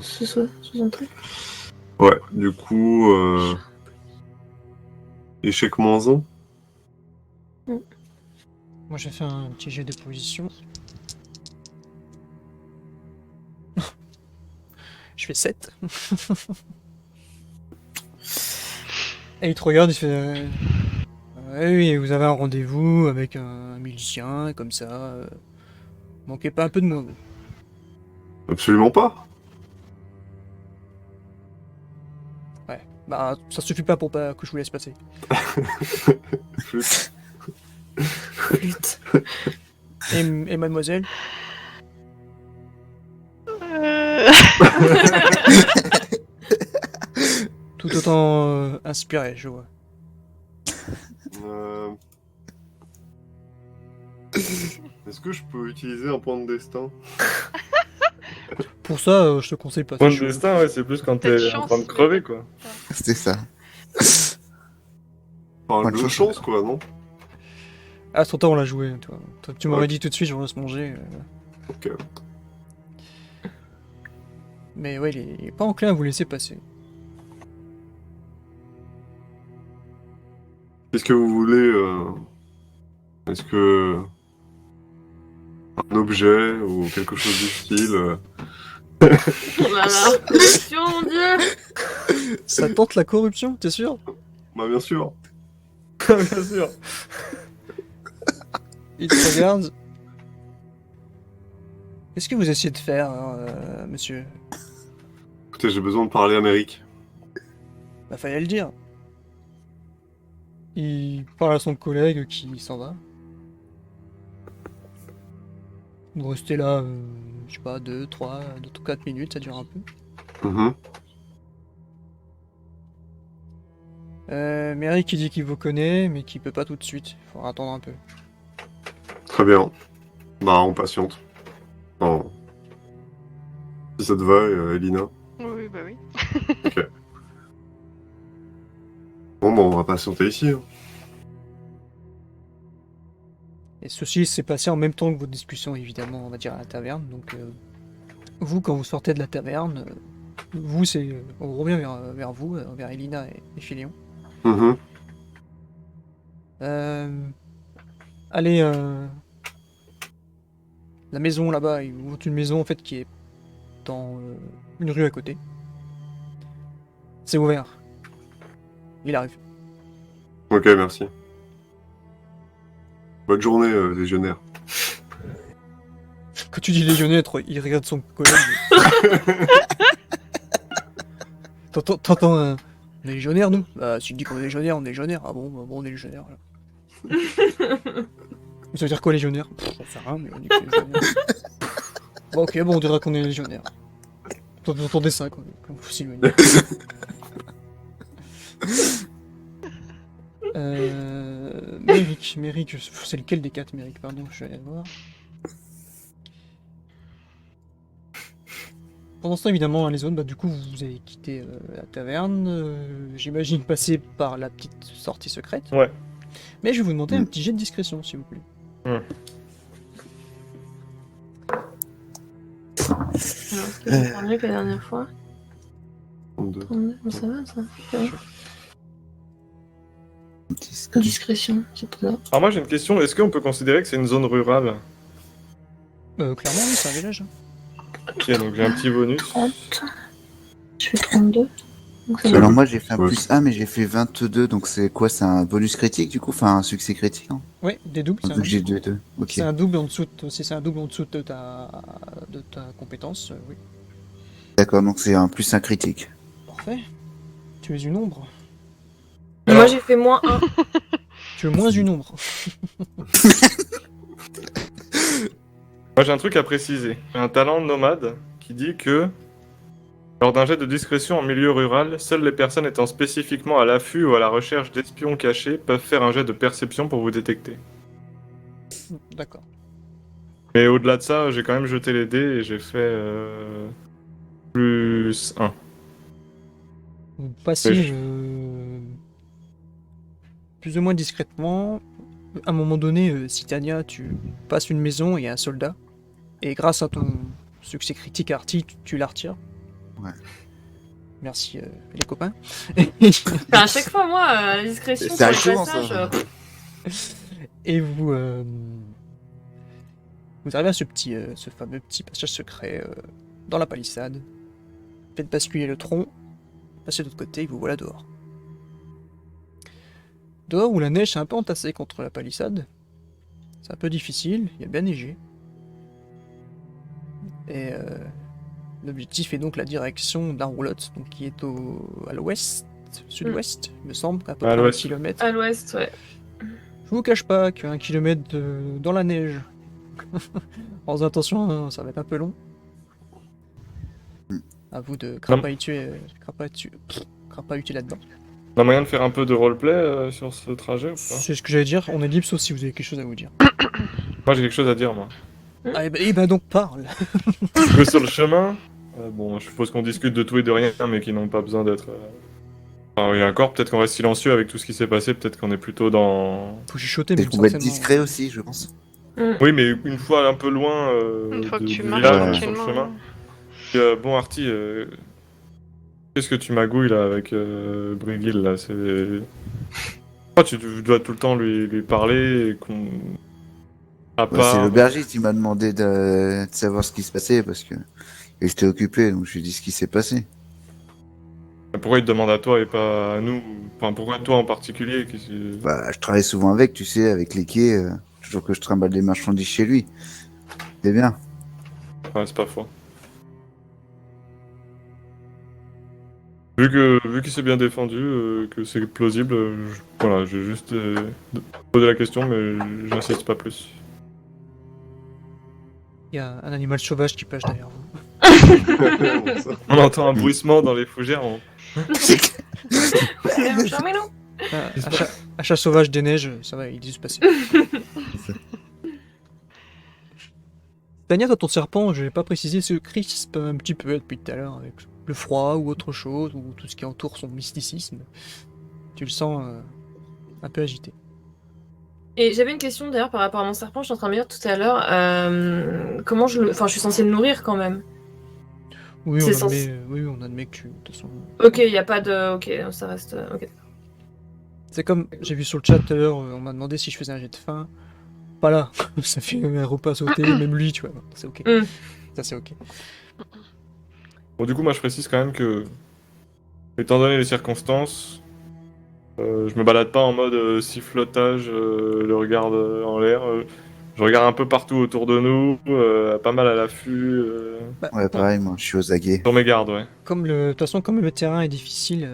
Ce soit 63. Ouais, du coup. Échec -1. Moi j'ai fait un petit jet de position. Je fais 7. Et il te regarde, il fait... oui, vous avez un rendez-vous avec un milicien, et comme ça... manquez pas un peu de moi. Vous. Absolument pas. Ouais. Bah, ça suffit pas pour pas que je vous laisse passer. Flûte. Flûte. Et mademoiselle? Tout autant inspiré, je vois. Est-ce que je peux utiliser un point de destin? Pour ça, je te conseille pas. Point c'est de chaud. destin, ouais, c'est plus quand T'as de t'es en chance, train de crever, quoi. C'était ça. Enfin, Bonne de chance. chance, quoi, non? Ah, trop tard, on l'a joué, toi. Tu m'aurais Ouais. dit tout de suite, je vais se manger. Ok. Mais ouais, il est pas enclin à vous laisser passer. Qu'est-ce que vous voulez Est-ce que un objet ou quelque chose du style Oh là là, corruption, mon dieu! Ça tente la corruption, t'es sûr? Bah bien sûr. Bien sûr. Il te regarde. Qu'est-ce que vous essayez de faire, monsieur? Écoutez, j'ai besoin de parler Amérique. Bah, fallait le dire. Il parle à son collègue qui s'en va. Vous restez là, je sais pas, 2, 3, 4 minutes, ça dure un peu. Mhm. Merrick qui dit qu'il vous connaît, mais qu'il peut pas tout de suite. Il faudra attendre un peu. Très bien. Bah on patiente. Non. Si ça te va, Elina. Oui, bah oui. Bon bah on va patienter ici. Hein. Et ceci s'est passé en même temps que votre discussion, évidemment, on va dire à la taverne. Donc, vous, quand vous sortez de la taverne, vous, on revient vers vous, vers Elina et Philéon. Mhm. Allez, la maison là-bas, ils vous montrent une maison en fait qui est dans une rue à côté. C'est ouvert. Il arrive. Ok, merci. Bonne journée, légionnaire. Quand tu dis légionnaire, il regarde son collègue. T'entends un... On est légionnaire, nous? Bah, si tu dis qu'on est légionnaire, on est légionnaire. Ah bon, bah, bon, on est légionnaire. Là. Ça veut dire quoi, légionnaire? J'en sais rien, mais on dit qu'on est légionnaire. Bon, ok, bon, on dira qu'on est légionnaire. Vous entendez ça, quoi, quand vous s'éloignez. Méric, c'est lequel des 4, Méric? Pardon, je vais aller voir. Pendant ce temps, évidemment, les zones, bah, du coup, vous avez quitté la taverne. J'imagine passer par la petite sortie secrète. Ouais. Mais je vais vous demander un petit jet de discrétion, s'il vous plaît. Alors, est-ce que j'ai parlé que la dernière fois? 32. 32, mais ça va, ça. Discrétion, c'est pas grave. Alors moi j'ai une question, est-ce qu'on peut considérer que c'est une zone rurale? Clairement, oui, c'est un village. Hein. Ok, donc j'ai un petit bonus. 30. Je fais 32. Donc c'est Alors bon. moi j'ai fait un Ouais. plus 1 mais j'ai fait 22, donc c'est quoi? C'est un bonus critique du coup? Enfin un succès critique, hein? Ouais, des doubles, c'est Donc j'ai 2. Ok. un double en dessous si c'est un double en dessous de ta compétence, oui. D'accord, donc c'est un plus 1 critique. Parfait. Tu es une ombre. Moi j'ai fait moins 1. Tu es moins une ombre. Moi j'ai un truc à préciser. J'ai un talent nomade qui dit que lors d'un jet de discrétion en milieu rural, seules les personnes étant spécifiquement à l'affût ou à la recherche d'espions cachés peuvent faire un jet de perception pour vous détecter. D'accord. Mais au-delà de ça, j'ai quand même jeté les dés et j'ai fait plus 1. Vous passez Oui. plus ou moins discrètement. À un moment donné, Citania, tu passes une maison et il y a un soldat. Et grâce à ton succès critique Artie, tu la retires. Ouais. Merci les copains. Enfin, à chaque fois, moi, la discrétion C'est sur les chaud, passages. ça. Et vous arrivez à ce fameux petit passage secret dans la palissade. Faites basculer le tronc, passez de l'autre côté et vous voilà dehors. Dehors où la neige s'est un peu entassée contre la palissade. C'est un peu difficile, il y a bien neigé. Et l'objectif est donc la direction de la roulotte, donc qui est à l'ouest, sud-ouest, il me semble, à peu À près 1 l'ouest. kilomètre. À l'ouest, ouais. Je vous cache pas qu'1 kilomètre dans la neige, sans attention, ça va être un peu long. À vous de crapahuter là-dedans. On a moyen de faire un peu de roleplay sur ce trajet ou pas? C'est ce que j'allais dire, on est libre sauf si vous avez quelque chose à vous dire. Moi j'ai quelque chose à dire moi. Ah, et ben donc parle. Que sur le chemin, bon je suppose qu'on discute de tout et de rien mais qui n'ont pas besoin d'être Ah oui, encore, peut-être qu'on reste silencieux avec tout ce qui s'est passé, peut-être qu'on est plutôt dans... Faut chuchoter, Et mais qu'on va être certainement. discret aussi, je pense. Oui, mais une fois un peu loin Une fois que du tu marches village, Ouais. sur le tranquillement. chemin. Bon, Artie, qu'est-ce que tu magouilles là avec Brigil là c'est... Pourquoi tu dois tout le temps lui parler et qu'on... À Bah, c'est part... l'aubergiste qui m'a demandé de savoir ce qui se passait parce que j'étais occupé, donc je lui ai dit ce qui s'est passé. Pourquoi il te demande à toi et pas à nous? Enfin, pourquoi toi en particulier? Bah, je travaille souvent avec, tu sais, avec les quais, toujours que je trimballe des marchandises chez lui. C'est bien. Ouais, c'est pas faux. Vu qu'il s'est bien défendu, que c'est plausible, voilà, j'ai juste posé la question, mais j'insiste pas plus. Il y a un animal sauvage qui passe derrière vous. On entend un bruissement dans les fougères. Ah, un chat sauvage des neiges, ça va, il dit se passer. Tania, toi, ton serpent, je l'ai pas précisé, se crispe un petit peu depuis tout à l'heure avec le froid ou autre chose, ou tout ce qui entoure son mysticisme. Tu le sens un peu agité. Et j'avais une question d'ailleurs par rapport à mon serpent, je suis en train de me dire tout à l'heure, comment je le... Enfin, je suis censée le nourrir quand même. Oui, C'est on admet que tu... De toute façon... Ok, il n'y a pas de... Ok, ça reste... Ok. C'est comme, j'ai vu sur le chat tout à l'heure, on m'a demandé si je faisais un jet de faim. Pas là, ça fait un repas sauté, même lui, tu vois, c'est ok. Mm. Ça c'est ok. Bon, du coup, moi je précise quand même que, étant donné les circonstances, je me balade pas en mode sifflotage, le regard en l'air. Je regarde un peu partout autour de nous, pas mal à l'affût, Bah, Ouais, pareil, moi, je suis aux aguets. sur mes gardes, ouais. de toute façon, comme le terrain est difficile,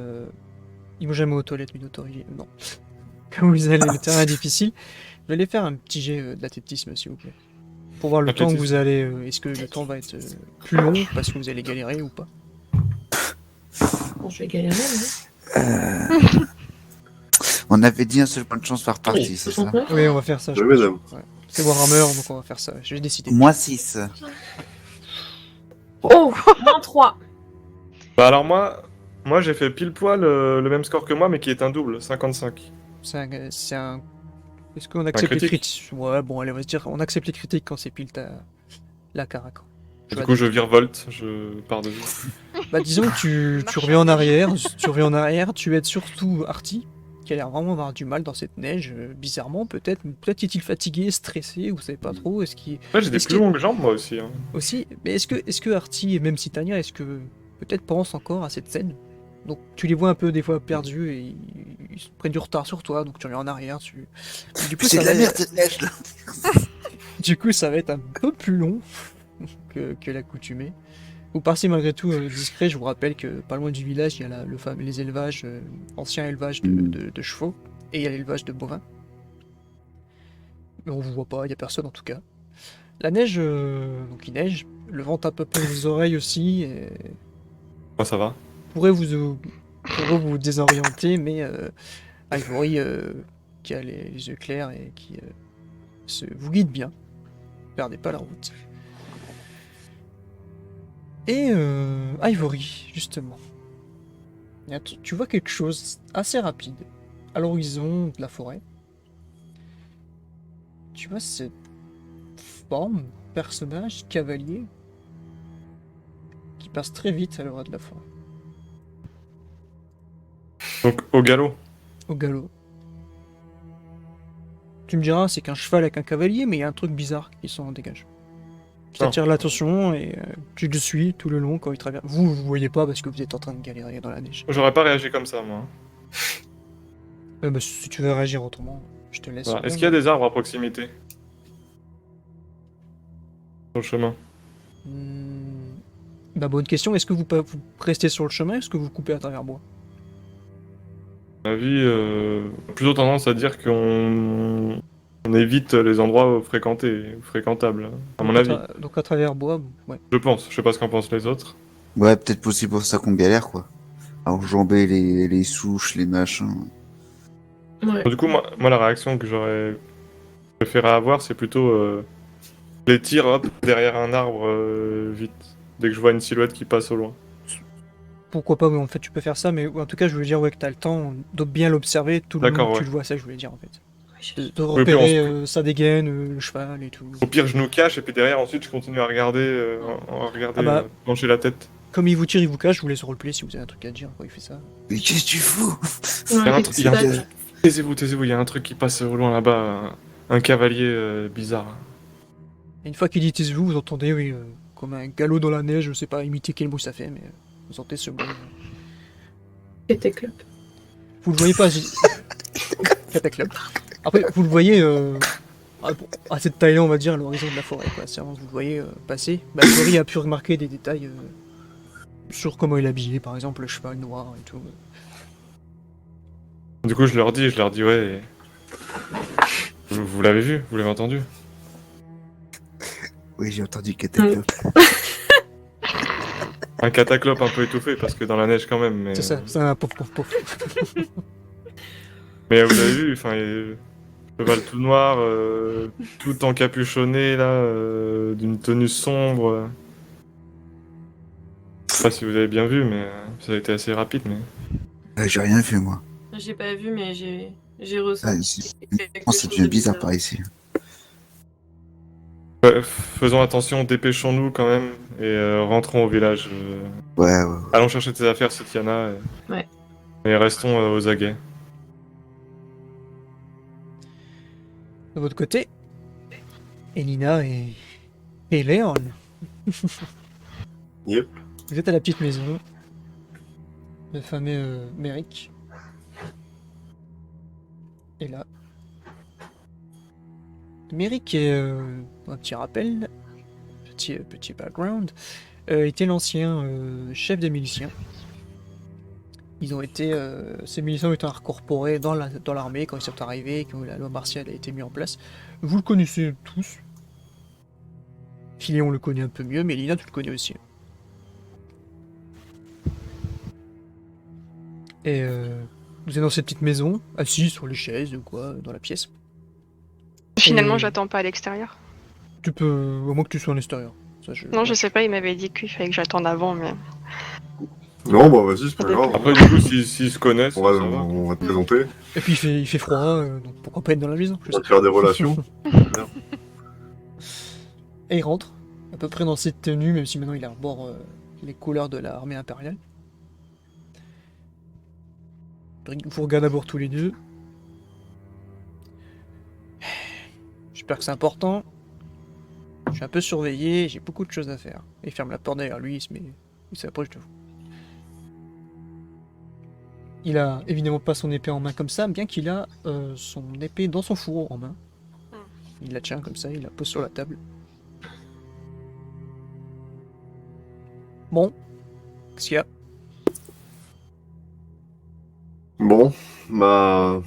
il va jamais aux toilettes, Minotaur, non. Comme vous allez, le terrain est difficile, je vais aller faire un petit jet d'athlétisme, s'il vous plaît. Pour voir le temps que vous allez... est-ce que le temps va être plus long, parce que vous allez galérer ou pas. Bon, je vais galérer, mais... On avait dit un seul point de chance par partie, c'est ça? Oui, on va faire ça, je Oui, pense. madame. Ouais. C'est Warhammer, donc on va faire ça, j'ai décidé. Moi 6. Oh, -3. Bah alors moi j'ai fait pile poil le même score que moi, mais qui est un double, 55. C'est un... Est-ce qu'on accepte les critique. critiques? Ouais, bon, allez, on va se dire, on accepte les critiques quand c'est pile la carac. Du coup je virevolte, je pars de vue. Bah disons que tu Marche reviens en arrière. arrière, tu aides surtout Artie, qui a l'air vraiment avoir du mal dans cette neige, bizarrement peut-être est-il fatigué, stressé, vous savez pas trop, est-ce qu'il... Ouais, j'ai des Est-ce plus que- longues jambes moi aussi. Hein. Aussi, mais est-ce que Artie, et même si Tania, est-ce que peut-être pense encore à cette scène? Donc tu les vois un peu des fois perdus et ils prennent du retard sur toi, donc tu reviens en arrière, Du coup, C'est de ça la va- merde cette neige là. Du coup, ça va être un peu plus long que l'accoutumée. Vous passez malgré tout discret, je vous rappelle que pas loin du village, il y a les élevages, anciens élevages de chevaux, et il y a l'élevage de bovins. Mais on vous voit pas, il y a personne en tout cas. La neige, donc il neige, le vent tape un peu aux oreilles aussi, et Moi ça va. pourrait vous désorienter, mais Ivory, qui a les yeux clairs et qui vous guide bien, perdez pas la route. Et Ivory, justement. Tu vois quelque chose assez rapide à l'horizon de la forêt. Tu vois cette forme, personnage, cavalier, qui passe très vite à l'heure de la forêt, Donc au galop. au galop. Tu me diras, c'est qu'un cheval avec un cavalier, mais il y a un truc bizarre qui s'en dégage. Qui Non. attire l'attention et tu le suis tout le long quand il traverse. Vous voyez pas parce que vous êtes en train de galérer dans la neige. J'aurais pas réagi comme ça moi. Bah, si tu veux réagir autrement, je te laisse. Voilà. Est-ce qu'il y a des arbres à proximité? Sur le chemin. Bah, bonne question. Est-ce que vous restez sur le chemin ou est-ce que vous coupez à travers bois? À mon avis, plutôt tendance à dire qu'on évite les endroits fréquentables, à mon avis. Donc à travers bois, ouais. Je pense, je sais pas ce qu'en pensent les autres. Ouais, peut-être aussi pour ça qu'on galère quoi. À enjamber les souches, les machins. Ouais. Du coup, moi la réaction que j'aurais préféré avoir, c'est plutôt les tirs hop, derrière un arbre vite, dès que je vois une silhouette qui passe au loin. pourquoi pas, mais en fait, tu peux faire ça, mais en tout cas, je voulais dire ouais, que t'as le temps de bien l'observer tout le long D'accord, que tu ouais. le vois, ça que je voulais dire en fait. De puis repérer sa dégaine, le cheval et tout. Au pire, je nous cache et puis derrière, ensuite, je continue à regarder, Ah bah. pencher la tête. Comme il vous tire, il vous cache, je vous laisse roleplay si vous avez un truc à dire quand il fait ça. Mais qu'est-ce que tu fous? Il y a un truc- Taisez-vous, il y a un truc qui passe au loin là-bas, un cavalier bizarre. Et une fois qu'il dit taisez-vous, vous entendez, oui, comme un galop dans la neige, je sais pas imiter quel mot ça fait, mais vous entendez ce bruit. Et tes clubs. Vous le voyez pas, Cataclop. Après, vous le voyez à cette taille-là, on va dire, à l'horizon de la forêt, quoi. C'est vraiment, vous le voyez passer. Bah, Cory a pu remarquer des détails sur comment il est habillé, par exemple, le cheval noir et tout. Du coup, je leur dis, ouais. Vous l'avez vu? Vous l'avez entendu? Oui, j'ai entendu Cataclop. Un cataclope un peu étouffé parce que dans la neige quand même. Mais... C'est ça, c'est un pouf pouf pouf. Mais vous l'avez vu, enfin, le cheval tout noir, tout encapuchonné là, d'une tenue sombre. Je sais pas si vous avez bien vu, mais ça a été assez rapide. Mais J'ai rien vu, moi. J'ai pas vu, mais j'ai Ah, ressenti. ici. quelque Oh, c'est chose devenu de bizarre par ici. faisons attention, dépêchons-nous quand même et rentrons au village. Ouais. Allons chercher tes affaires, Setiana. Ouais. Et restons aux aguets. De votre côté, Elina et Léon. Yep. Vous êtes à la petite maison. Le fameux Merrick. Et là. Merrick est, un petit rappel, petit background, était l'ancien chef des miliciens. Ils ont été, ces miliciens ont été incorporés dans l'armée quand ils sont arrivés, quand la loi martiale a été mise en place. Vous le connaissez tous. Philéon le connaît un peu mieux, mais Lina, tu le connais aussi. Et vous êtes dans cette petite maison, assis sur les chaises ou quoi, dans la pièce. Finalement, Et- j'attends pas à l'extérieur. Tu peux, au moins que tu sois en extérieur. Ça, Non, je sais pas, il m'avait dit qu'il fallait que j'attende avant, mais... Non, bah vas-y, c'est pas grave. Après, du coup, s'ils se connaissent, On va, ça va. on va te présenter, Et puis il fait froid, donc pourquoi pas être dans la maison, je on va sais te faire des relations. Et il rentre, à peu près dans cette tenue, même si maintenant il arbore les couleurs de l'armée impériale. Il vous regarde d'abord tous les deux. J'espère que c'est important. Je suis un peu surveillé, j'ai beaucoup de choses à faire. Il ferme la porte derrière lui, il s'approche de vous. Il a évidemment pas son épée en main comme ça, bien qu'il a son épée dans son fourreau en main. Il la tient comme ça, il la pose sur la table. Bon, qu'est-ce qu'il y a? Bon, bah.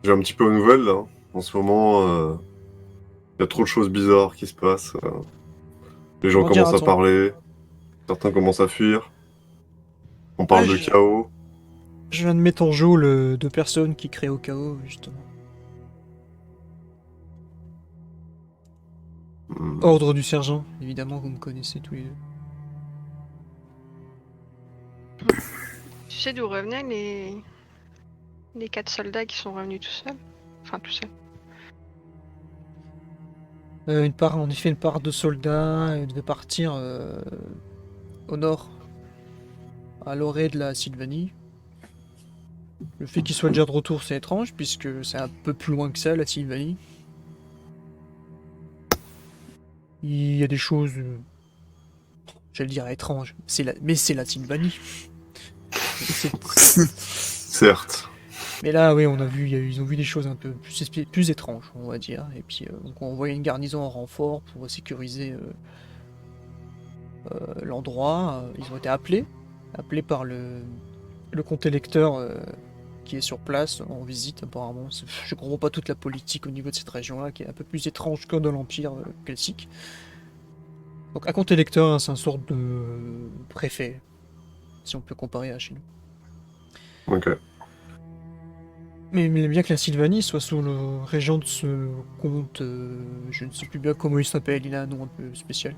J'ai un petit peu aux nouvelles là. En ce moment, il y a trop de choses bizarres qui se passent. Les gens M'en commencent à dira-t-on. parler, certains commencent à fuir. On parle de je- chaos. Je viens de mettre en jeu le deux personnes qui créent au chaos, justement. Ordre du sergent, évidemment, vous me connaissez tous les deux. Tu sais d'où revenaient les 4 soldats qui sont revenus tout seuls? Enfin, tout seuls. En effet, une part de soldats devait partir au nord, à l'orée de la Sylvanie. Le fait qu'ils soient déjà de retour, c'est étrange, puisque c'est un peu plus loin que ça, la Sylvanie. Il y a des choses, j'allais dire étranges, mais c'est la Sylvanie. Certes. Mais là, oui, on a vu, ils ont vu des choses un peu plus étranges, on va dire. Et puis, donc on envoyé une garnison en renfort pour sécuriser l'endroit. Ils ont été appelés par le comte électeur qui est sur place en visite, apparemment. Je comprends pas toute la politique au niveau de cette région-là, qui est un peu plus étrange que dans l'Empire classique. Donc, un comte électeur, hein, c'est un sorte de préfet, si on peut comparer à chez nous. Ok. Mais il aime bien que la Sylvanie soit sous le régent de ce comte, je ne sais plus bien comment il s'appelle, il a un nom un peu spécial.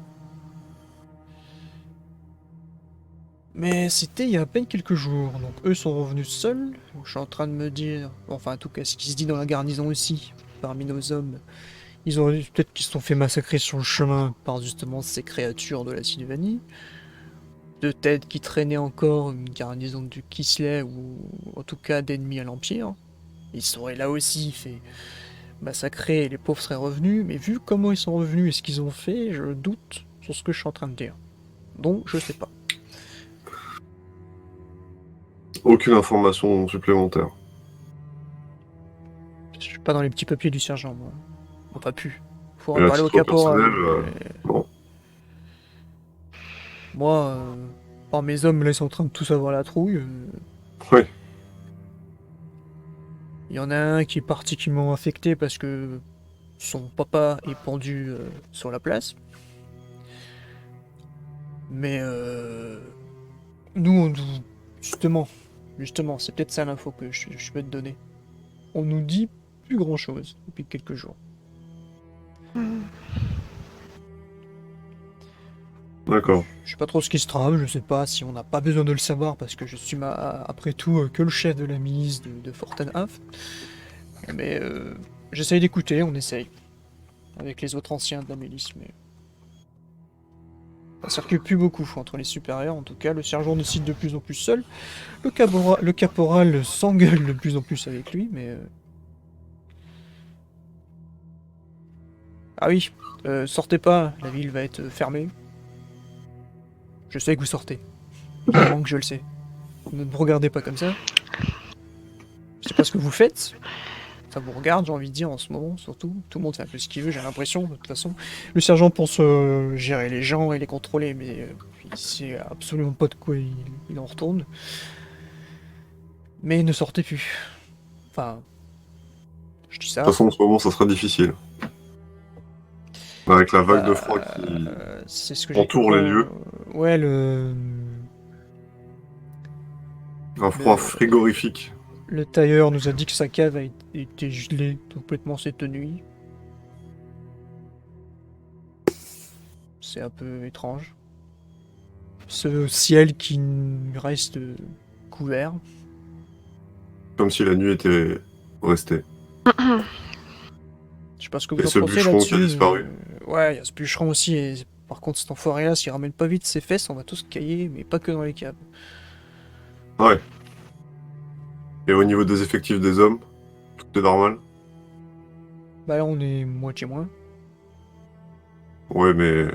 Mais c'était il y a à peine quelques jours, donc eux sont revenus seuls. Je suis en train de me dire, enfin en tout cas ce qui se dit dans la garnison aussi, parmi nos hommes, ils ont peut-être qu'ils se sont fait massacrer sur le chemin par justement ces créatures de la Sylvanie. De têtes qui traînaient encore une garnison du Kislev ou en tout cas d'ennemis à l'Empire. Ils seraient là aussi fait massacrer et les pauvres seraient revenus, mais vu comment ils sont revenus et ce qu'ils ont fait, je doute sur ce que je suis en train de dire. Donc je sais pas. Aucune information supplémentaire. Je suis pas dans les petits papiers du sergent, moi. On pas pu. Faut Et à parler au titre caporal. personnel, mais- non. Moi, par mes hommes, là, ils sont en train de tous avoir la trouille. Oui. Il y en a un qui est particulièrement affecté parce que son papa est pendu sur la place. Mais nous, justement, c'est peut-être ça l'info que je peux te donner. On nous dit plus grand-chose depuis quelques jours. D'accord. Je sais pas trop ce qui se trame, je sais pas si on n'a pas besoin de le savoir parce que je suis après tout que le chef de la milice de Fortenhaf. Mais j'essaye d'écouter, on essaye. Avec les autres anciens de la milice, mais... Ça circule plus beaucoup entre les supérieurs, en tout cas. Le sergent décide de plus en plus seul. Le caporal s'engueule de plus en plus avec lui, mais... Ah oui, sortez pas, la ville va être fermée. Je sais que vous sortez. Évidemment que je le sais. Ne me regardez pas comme ça. Je sais pas ce que vous faites. Ça vous regarde, j'ai envie de dire, en ce moment, surtout. Tout le monde fait un peu ce qu'il veut, j'ai l'impression, de toute façon. Le sergent pense gérer les gens et les contrôler, mais il sait absolument pas de quoi il en retourne. Mais ne sortez plus. Enfin... Je dis ça... De toute façon, en ce moment, ça sera difficile. Avec la vague de froid qui c'est ce que j'ai entoure les lieux. Ouais, Un froid frigorifique. le tailleur nous a dit que sa cave a été gelée complètement cette nuit. C'est un peu étrange. Ce ciel qui reste couvert. Comme si la nuit était restée. Je sais pas ce que vous Et en ce pensez bûcheron qui a là-dessus. disparu. Ouais, il y a ce bûcheron aussi. Et par contre, cet enfoiré-là, s'il ramène pas vite ses fesses, on va tous cailler, mais pas que dans les caves. Ouais. Et au niveau des effectifs des hommes, tout est normal. Bah là, on est moitié moins. Ouais, mais...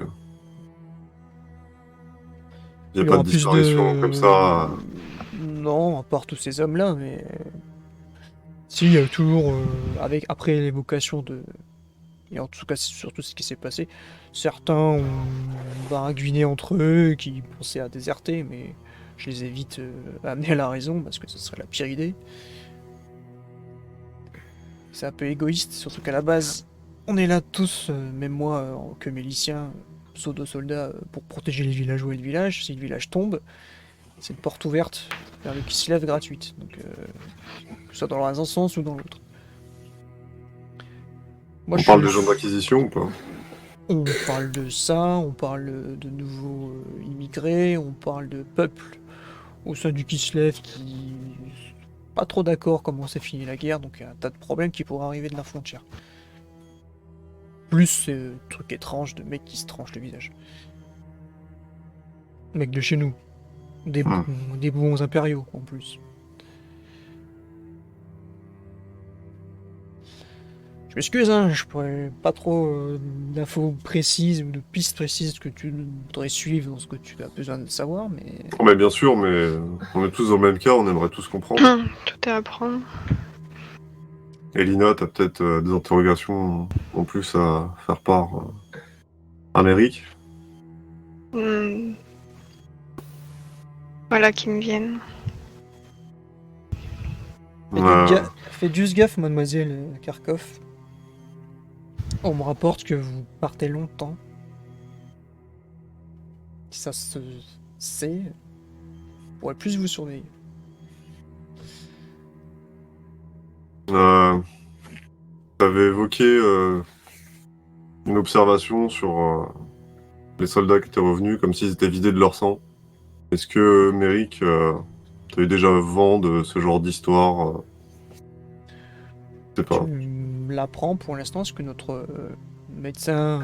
Il Il n'y y a pas aura de plus disparition comme ça. Non, à part tous ces hommes-là, mais... Si, il y a toujours, après l'évocation de... Et en tout cas, c'est surtout ce qui s'est passé. Certains ont baragouiné entre eux, qui pensaient à déserter, mais je les ai vite amenés à la raison, parce que ce serait la pire idée. C'est un peu égoïste, surtout qu'à la base, on est là tous, même moi, que milicien, pseudo-soldat, pour protéger les villageois et le village. Si le village tombe, c'est une porte ouverte vers le Kislev gratuite. Donc, que ce soit dans un sens ou dans l'autre. Moi, On parle des gens d'acquisition ou pas? On parle de ça, on parle de nouveaux immigrés, on parle de peuples au sein du Kislev qui pas trop d'accord comment s'est finie la guerre, donc il y a un tas de problèmes qui pourraient arriver de la frontière. Plus ce truc étrange de mecs qui se tranchent le visage. Mecs de chez nous. Des bons impériaux en plus. Je m'excuse, hein, je pourrais pas trop d'infos précises ou de pistes précises que tu voudrais suivre dans ce que tu as besoin de savoir, mais... Oh, mais bien sûr, mais on est tous dans le même cas, on aimerait tous comprendre. Tout est à prendre. Et Lina, t'as peut-être des interrogations en plus à faire part à Méric. Voilà qui me viennent. Faites juste gaffe, mademoiselle Kharkov. On me rapporte que vous partez longtemps. Si ça se sait, on pourrait plus vous surveiller. T'avais évoqué une observation sur les soldats qui étaient revenus, comme s'ils étaient vidés de leur sang. Est-ce que, Méric, tu as eu déjà vent de ce genre d'histoire Je sais Tu pas. l'apprends pour l'instant, parce que notre médecin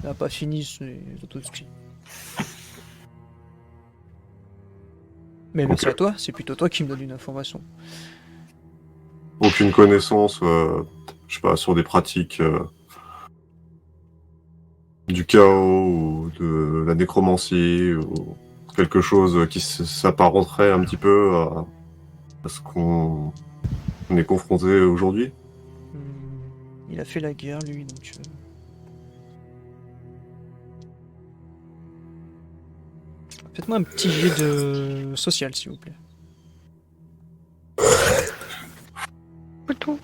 n'a pas fini ses autopsies. Mais merci Ok. à toi, c'est plutôt toi qui me donne une information. Aucune connaissance, je sais pas, sur des pratiques du chaos ou de la nécromancie ou quelque chose qui s'apparenterait un petit peu à ce qu'on est confronté aujourd'hui. Il a fait la guerre, lui, donc... Faites-moi un petit jet de social, s'il vous plaît. Donc,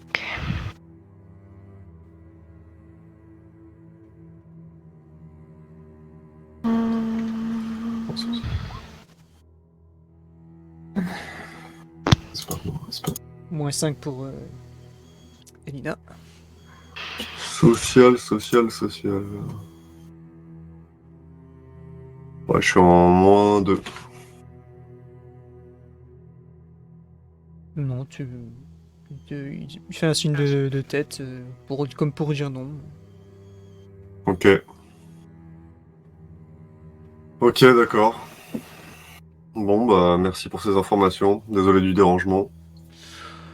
C'est pas bon, c'est pas- Moins 5 pour Elina. Social. Ouais, je suis en moins de. Non, il fait un signe de tête, comme pour dire non. Ok. Ok, d'accord. Bon, bah, merci pour ces informations. Désolé du dérangement.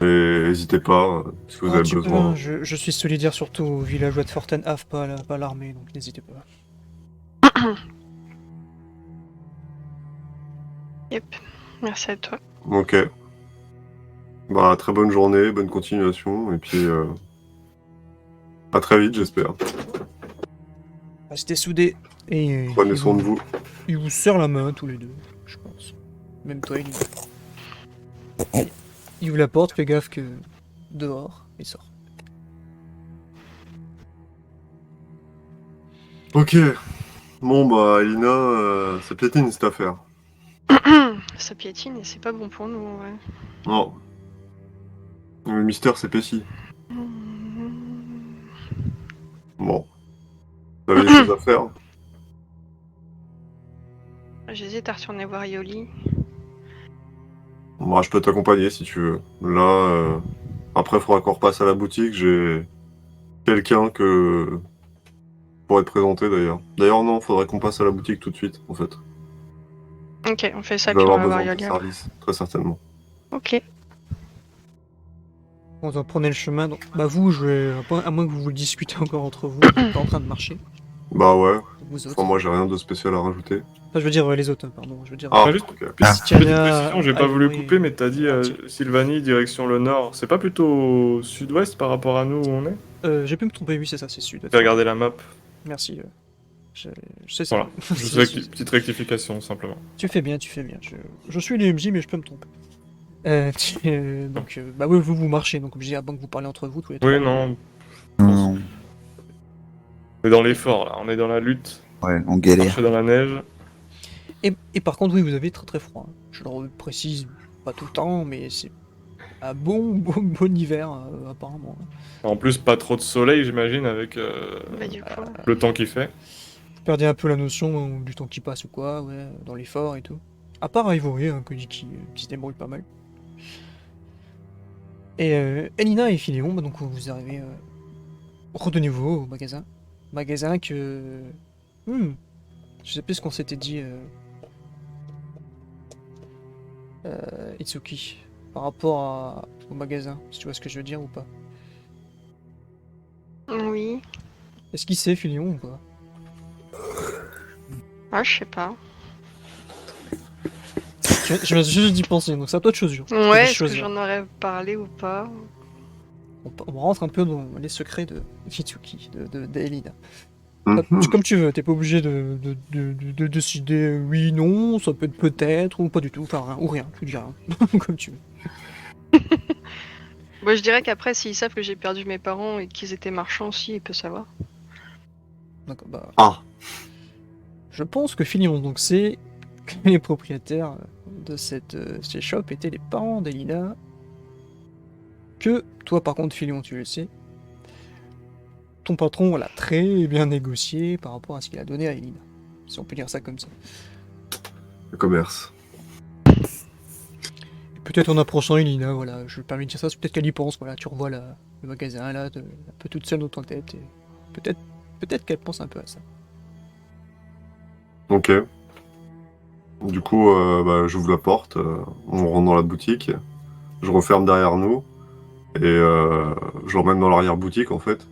Et n'hésitez pas, si vous Ah, avez tu peux, besoin. hein, je suis solidaire surtout aux villageois de Fortenhave, pas l'armée, donc n'hésitez pas. yep. Merci à toi. Ok. Bah, très bonne journée, bonne continuation, et puis à très vite, j'espère. Restez soudés. Et Prenez soin de vous. il vous serre la main tous les deux, je pense. Même toi, Elina. Il ouvre la porte, fais gaffe que dehors, il sort. Ok. Bon, bah, Elina, ça piétine cette affaire. Ça piétine et c'est pas bon pour nous, ouais. Non. Le mystère s'épaissit. Bon. Vous avez des choses à faire? J'hésite à retourner voir Yoli. Moi, je peux t'accompagner si tu veux. Là, après, il faudra qu'on repasse à la boutique. J'ai quelqu'un que pourrait te présenter d'ailleurs. D'ailleurs, non, faudrait qu'on passe à la boutique tout de suite, en fait. Ok, on fait ça Je vais puis on avoir va voir besoin de Yoli ton après. service, très certainement. Ok. On doit prendre le chemin. Donc, bah vous, à moins que vous le discutez encore entre vous, vous êtes pas en train de marcher. Bah ouais. Vous autres. Enfin, moi, j'ai rien de spécial à rajouter. Enfin, je veux dire les autres, hein, pardon. Je veux dire. Ah, Enfin, juste- ok. Tiana, Petite précision, j'ai pas voulu Ivory, couper, mais t'as dit Marty. Sylvanie, direction le nord. C'est pas plutôt au sud-ouest par rapport à nous où on est? J'ai pu me tromper, oui, c'est ça, c'est sud. J'ai regardé la map. Merci. Je sais ça. Voilà. Petite rectification, simplement. Tu fais bien. Je suis les MJ, mais je peux me tromper. Donc, bah oui, vous marchez, donc obligé à que vous parlez entre vous tous les trois. Oui, non. Non, On est dans l'effort, là. On est dans la lutte. ouais, on galère. Marcher dans la neige. Et par contre, oui, vous avez très très froid. Hein. Je le précise, pas tout le temps, mais c'est un bon hiver, apparemment. En plus, pas trop de soleil, j'imagine, avec Bah du coup. le temps qu'il fait. Vous perdez un peu la notion du temps qui passe ou quoi, ouais, dans l'effort et tout. À part Ivory, hein, qui se débrouille pas mal. Et Elina et Philéon, bah, donc vous arrivez de au magasin. Magasin que... je sais plus ce qu'on s'était dit, Itsuki, par rapport au magasin, si tu vois ce que je veux dire ou pas. Oui. Est-ce qu'il sait, Philéon, ou pas? Ah, je sais pas. Je viens juste d'y penser, donc c'est à toi de choisir. Ouais, est-ce que j'en aurais parlé ou pas? On rentre un peu dans les secrets de Itsuki, d'Elina. Mhm. Comme tu veux, t'es pas obligé de décider oui, non, ça peut être peut-être, ou pas du tout, enfin rien, ou rien, tu dis rien, comme tu veux. Moi, je dirais qu'après, s'ils savent que j'ai perdu mes parents et qu'ils étaient marchands aussi, ils peuvent savoir. Donc, bah, Ah. je pense que Filion, donc c'est que les propriétaires de ces shops étaient les parents d'Elina. Que toi, par contre, Filion, tu le sais, ton patron l'a très bien négocié par rapport à ce qu'il a donné à Elina. Si on peut dire ça comme ça. le commerce. Peut-être en approchant Elina, voilà, je me permets de dire ça, c'est peut-être qu'elle y pense, voilà, tu revois le magasin là, un peu toute seule dans ton tête, et peut-être qu'elle pense un peu à ça. Ok. Du coup, j'ouvre la porte, on rentre dans la boutique, je referme derrière nous, et je l'emmène dans l'arrière-boutique, en fait.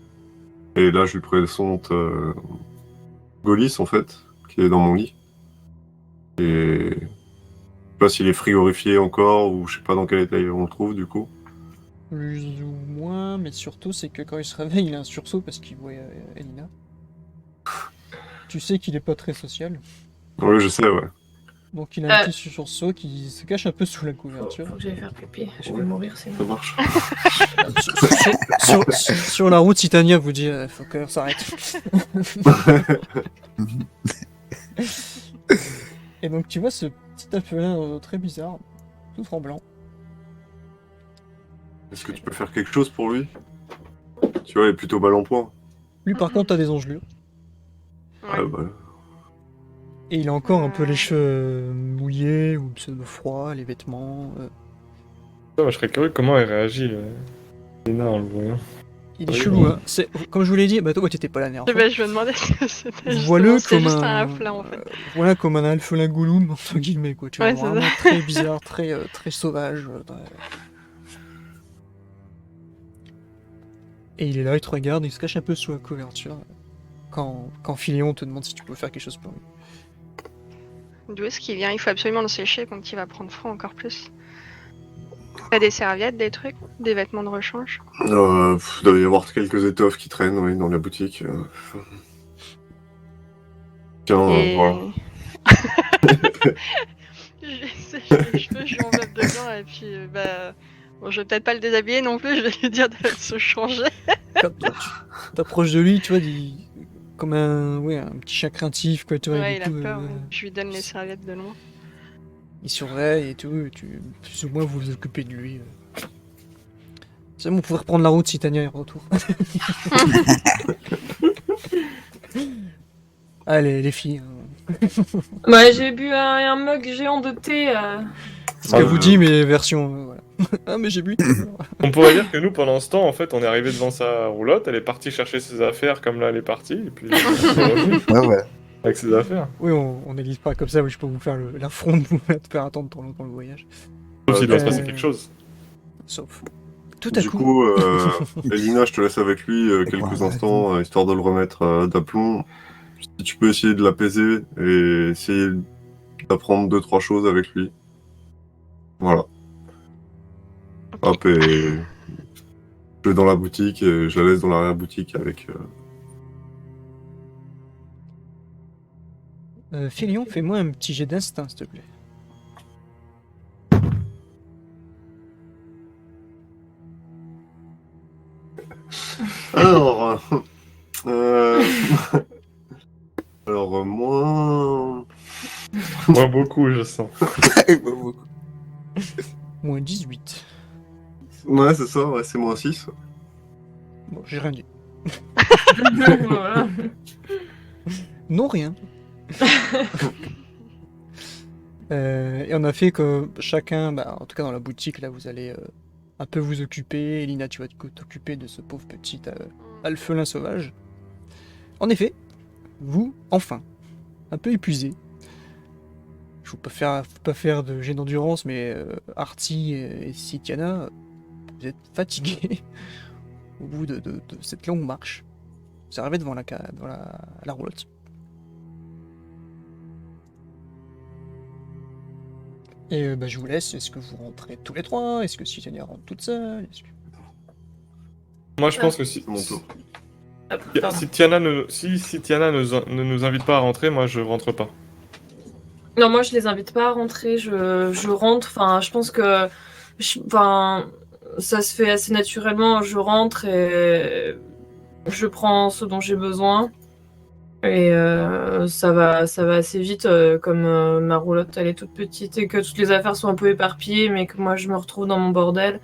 Et là, je lui présente Golis, en fait, qui est dans mon lit. Et je sais pas s'il est frigorifié encore, ou je sais pas dans quel état on le trouve, du coup. Plus ou moins, mais surtout, c'est que quand il se réveille, il a un sursaut parce qu'il voit Elina. Tu sais qu'il est pas très social, Oui, je sais, ouais. donc il a un petit sursaut qui se cache un peu sous la couverture. Faut que j'aille faire pipi, je vais mourir sinon. Ça marche. Sur la route, Titania vous dit faut qu'on s'arrête. Et donc tu vois ce petit alphelin très bizarre, tout tremblant. Est-ce que tu peux faire quelque chose pour lui? Tu vois, il est plutôt mal en point. Lui par contre a des engelures. Ouais. Ah, bah, Et il a encore un peu les cheveux mouillés ou pseudo froids, les vêtements. Moi, je serais curieux comment elle réagit, Lina, en le voyant. Il est Oui, chelou, oui. hein. Comme je vous l'ai dit, bah toi t'étais pas là la dernière fois. Ben, je me demandais ce que c'était. Vois-le justement. C'était comme juste un flamme en fait. voilà, comme un alphelin Gollum entre guillemets quoi. Tu vois, Ouais, c'est vraiment ça. très bizarre, très sauvage. Et il est là, il te regarde, il se cache un peu sous la couverture. Quand Philéon te demande si tu peux faire quelque chose pour lui. D'où est-ce qu'il vient? Il faut absolument le sécher quand il va prendre froid encore plus. T'as des serviettes, des trucs, des vêtements de rechange? il doit y avoir quelques étoffes qui traînent, oui, dans la boutique. Tiens, Et... voilà. Je vais sécher les cheveux, je lui enveloppe dedans et puis bon, je vais peut-être pas le déshabiller non plus, je vais lui dire de se changer. Quand tu t'approches de lui, tu vois, comme un petit chien craintif quoi. Tu vois, Ouais, du il a coup, peur, ouais. Je lui donne les serviettes de loin. il surveille et tout. Et plus ou moins vous vous occupez de lui. C'est bon, on pourrait reprendre la route si Tania est en retour. Allez, les filles. Ouais, j'ai bu un mug géant de thé. Ce qu'elle vous dit, mais version. Voilà. Ah, mais j'ai bu. On pourrait dire que nous, pendant ce temps, en fait, on est arrivé devant sa roulotte, elle est partie chercher ses affaires comme là, elle est partie, et puis elle est revenue Ouais. avec ses affaires. Oui, on n'élise pas comme ça. Oui, je peux vous faire l'affront de vous faire attendre trop longtemps le voyage. Sauf s'il doit se passer Euh, quelque chose. Sauf. Tout à Du coup. coup, Elina, je te laisse avec lui quelques Ouais. instants, histoire de le remettre d'aplomb. Si tu peux essayer de l'apaiser et essayer d'apprendre 2-3 choses avec lui. Voilà. Hop, et je vais dans la boutique et je la laisse dans l'arrière-boutique avec... Félion, fais-moi un petit jet d'instinct, s'il te plaît. Alors... Alors, moi... Moi, beaucoup, je sens. Moins 18. Ouais, c'est ça, ouais, c'est moins 6. Bon, j'ai rien dit. Voilà. Non, rien. Et on a fait que chacun, bah, en tout cas dans la boutique, là, vous allez un peu vous occuper. Elina, tu vas t'occuper de ce pauvre petit alphelin sauvage. En effet, vous, enfin, un peu épuisé. Je ne peux pas faire de jet d'endurance, mais Artie et Sitiana, vous êtes fatigués au bout de cette longue marche. Vous arrivez devant la roulotte. Et je vous laisse. Est-ce que vous rentrez tous les trois? Est-ce que Sitiana rentre toute seule? Moi, je pense que si, Mon tour. Hop, pardon. si Tiana ne nous invite pas à rentrer, moi, je rentre pas. Non, moi je les invite pas à rentrer, je rentre, enfin je pense que ça se fait assez naturellement, je rentre et je prends ce dont j'ai besoin et ça va assez vite comme ma roulotte elle est toute petite et que toutes les affaires sont un peu éparpillées mais que moi je me retrouve dans mon bordel,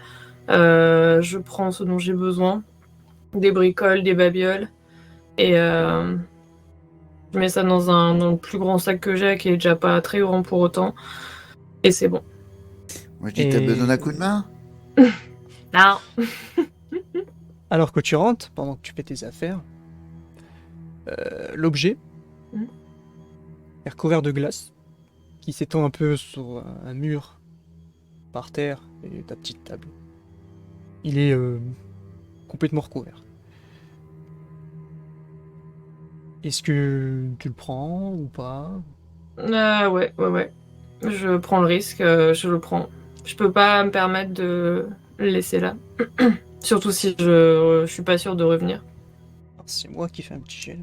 je prends ce dont j'ai besoin, des bricoles, des babioles et Je mets ça dans le plus grand sac que j'ai, qui est déjà pas très grand pour autant. Et c'est bon. Moi, je dis, t'as Et- besoin d'un coup de main? Non. Alors que tu rentres, pendant que tu fais tes affaires, l'objet Mhm. est recouvert de glace qui s'étend un peu sur un mur par terre et ta petite table. Il est complètement recouvert. Est-ce que tu le prends ou pas? Ouais. Je prends le risque, je le prends. Je peux pas me permettre de le laisser là. Surtout si je suis pas sûre de revenir. Alors, c'est moi qui fais un petit jet.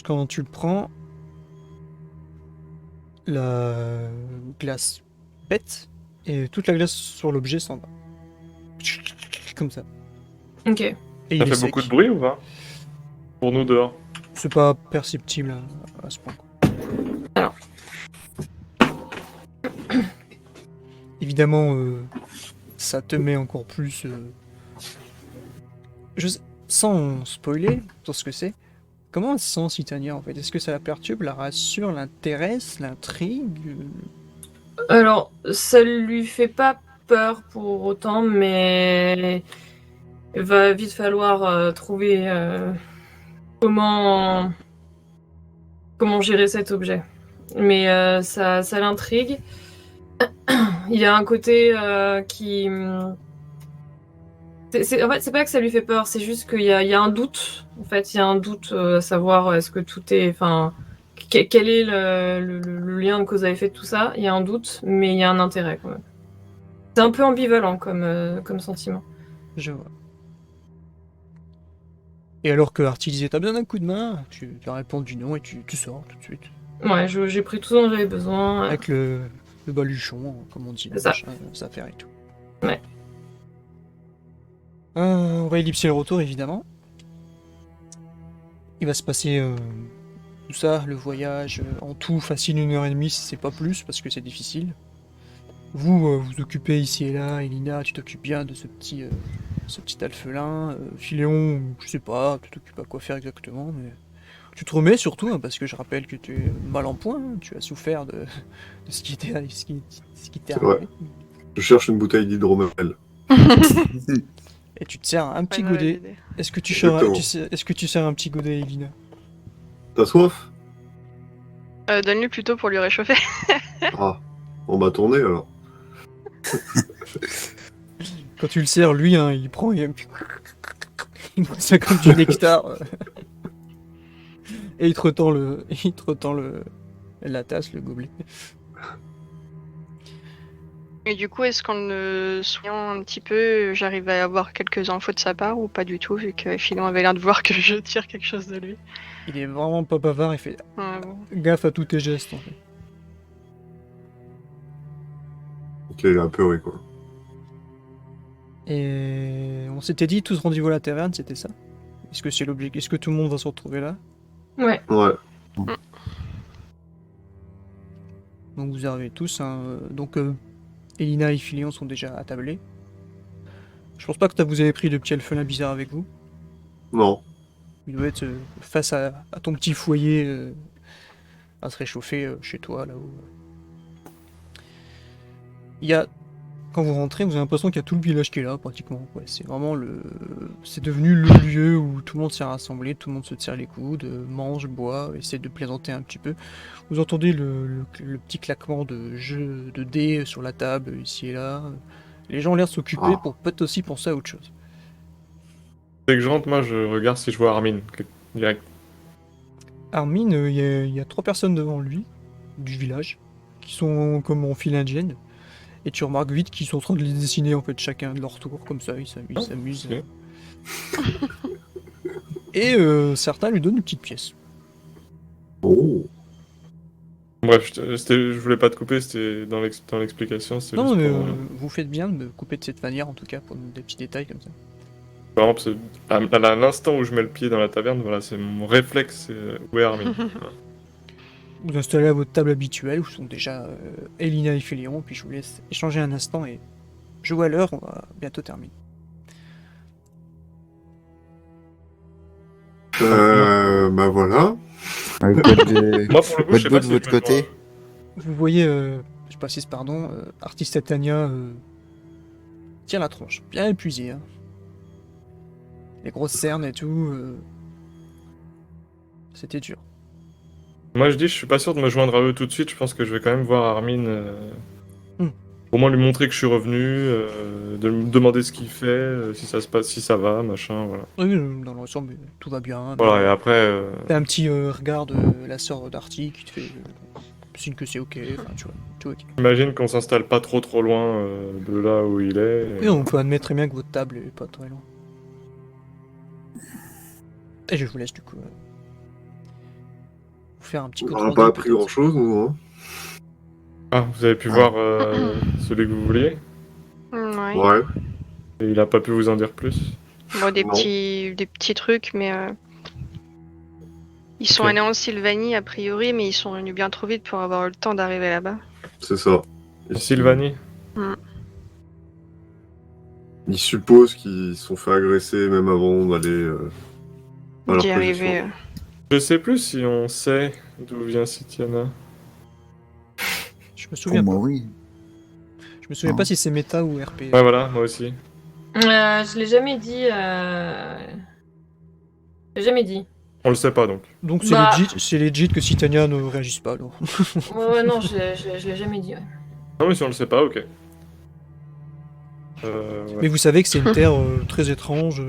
Quand tu le prends, la glace pète et toute la glace sur l'objet s'en va. Comme ça. Ok. Et Ça il est fait sec. beaucoup de bruit ou pas? Pour nous dehors. C'est pas perceptible à ce point. Alors. Évidemment, ça te met encore plus. Sans spoiler sur ce que c'est, comment elle se sent Citania en fait? Est-ce que ça la perturbe, la rassure, l'intéresse, l'intrigue? Alors, ça lui fait pas peur pour autant, mais il va vite falloir trouver comment gérer cet objet. Mais ça l'intrigue. Il y a un côté qui... En fait, c'est pas que ça lui fait peur, c'est juste qu'il y a un doute. En fait, il y a un doute à savoir est-ce que tout est... Enfin, quel est le lien de cause à effet de tout ça? Il y a un doute, mais il y a un intérêt quand même. C'est un peu ambivalent comme sentiment. Je vois. Et alors que Artie disait t'as besoin d'un coup de main, tu as répondu non et tu sors tout de suite. Ouais, j'ai pris tout ce dont j'avais besoin. Avec le baluchon, comme on dit, C'est ça. machin, les affaires et tout. Ouais. On va ellipser le retour évidemment. Il va se passer tout ça, le voyage, en tout facile 1h30 si c'est pas plus parce que c'est difficile. Vous vous occupez ici et là, Elina, tu t'occupes bien de ce petit alphelin. Philéon, je sais pas, tu t'occupes à quoi faire exactement, mais tu te remets surtout, hein, parce que je rappelle que tu es mal en point, hein, tu as souffert de ce qui t'est C'est arrivé. vrai. Je cherche une bouteille d'hydromel. Et tu te sers un petit Pas une mauvaise godet. idée. Est-ce que tu Exactement. sers un petit godet, Elina? T'as soif? Donne-lui plutôt pour lui réchauffer. Ah, on va tourner alors. Quand tu le sers, lui, hein, il prend et il boit ça comme du nectar. Et il te retend la tasse, le gobelet. Et du coup, est-ce qu'en le soignant un petit peu, j'arrive à avoir quelques infos de sa part ou pas du tout, vu que Philon avait l'air de voir que je tire quelque chose de lui? Il est vraiment pas bavard, il fait Ouais, bon. gaffe à tous tes gestes en fait. Ok, il a apeuré quoi. Et on s'était dit tous rendez-vous à la taverne, c'était ça? Est-ce que c'est l'objectif? Est-ce que tout le monde va se retrouver là? Ouais. Ouais. Donc vous arrivez tous, hein, donc Elina et Philéon sont déjà attablés. Je pense pas que vous avez pris de petit alphelin bizarre avec vous. Non. Il doit être face à ton petit foyer à se réchauffer chez toi là-haut. Il y a, quand vous rentrez, vous avez l'impression qu'il y a tout le village qui est là pratiquement. Ouais, c'est vraiment c'est devenu le lieu où tout le monde s'est rassemblé, tout le monde se tire les coudes, mange, boit, essaie de plaisanter un petit peu. Vous entendez le petit claquement de jeux de dés sur la table ici et là. Les gens ont l'air de s'occuper pour peut-être aussi penser à autre chose. Dès que je rentre, moi, je regarde si je vois Armin. Direct. Armin, il y a 3 personnes devant lui, du village, qui sont comme en file indienne. Et tu remarques vite qu'ils sont en train de les dessiner en fait chacun de leur tour, comme ça, ils s'amusent. Ok. Et certains lui donnent une petite pièce. Oh. Bref, je voulais pas te couper, c'était dans l'explication. C'était Non, juste mais pour, vous faites bien de me couper de cette manière, en tout cas, pour des petits détails comme ça. vraiment, parce que à l'instant où je mets le pied dans la taverne, voilà, c'est mon réflexe, c'est où est Armin. Vous installez à votre table habituelle, où sont déjà Elina et Féléon, puis je vous laisse échanger un instant et je vois l'heure, on va bientôt terminer. Bah voilà. Pas de, Moi, pour le coup, pas je de sais beau pas de si votre je vais côté. Vous voyez, je précise, pardon, artiste Satania tient la tronche, bien épuisé. Hein. Les grosses cernes et tout, c'était dur. Moi, je dis, je suis pas sûr de me joindre à eux tout de suite. Je pense que je vais quand même voir Armin. Hmm. Au moins lui montrer que je suis revenu, de me demander ce qu'il fait, si ça se passe, si ça va, machin, voilà. Oui, dans l'ensemble, tout va bien. Voilà, et après, T'as un petit regard de la sœur d'Arty qui te fait signe que c'est ok, enfin tu vois, tout ok. j'imagine qu'on s'installe pas trop loin de là où il est. Oui, on peut admettre très bien que votre table est pas très loin. Et je vous laisse du coup vous faire un petit On compte n'aura rendu, pas appris peut-être. grand-chose, nous. Hein. Ah, vous avez pu voir celui que vous vouliez, Ouais. Ouais. et il a pas pu vous en dire plus. Bon, des Non. petits trucs, mais ils sont Ok. allés en Sylvanie a priori, mais ils sont venus bien trop vite pour avoir eu le temps d'arriver là-bas. C'est ça. Sylvanie? Ils supposent qu'ils se sont fait agresser même avant d'aller à leur D'y position. arriver. Je sais plus si on sait d'où vient Cytiana. Je me Pour souviens moi, pas. oui. Je me souviens Non. pas si c'est méta ou RP. Ouais, voilà, moi aussi. Je l'ai jamais dit. Je l'ai jamais dit. On le sait pas donc. Donc Bah. c'est legit que Titania ne réagisse pas alors. Ouais, non, je l'ai jamais dit. Ouais. Non, mais si on le sait pas, ok. Ouais. Mais vous savez que c'est une terre très étrange,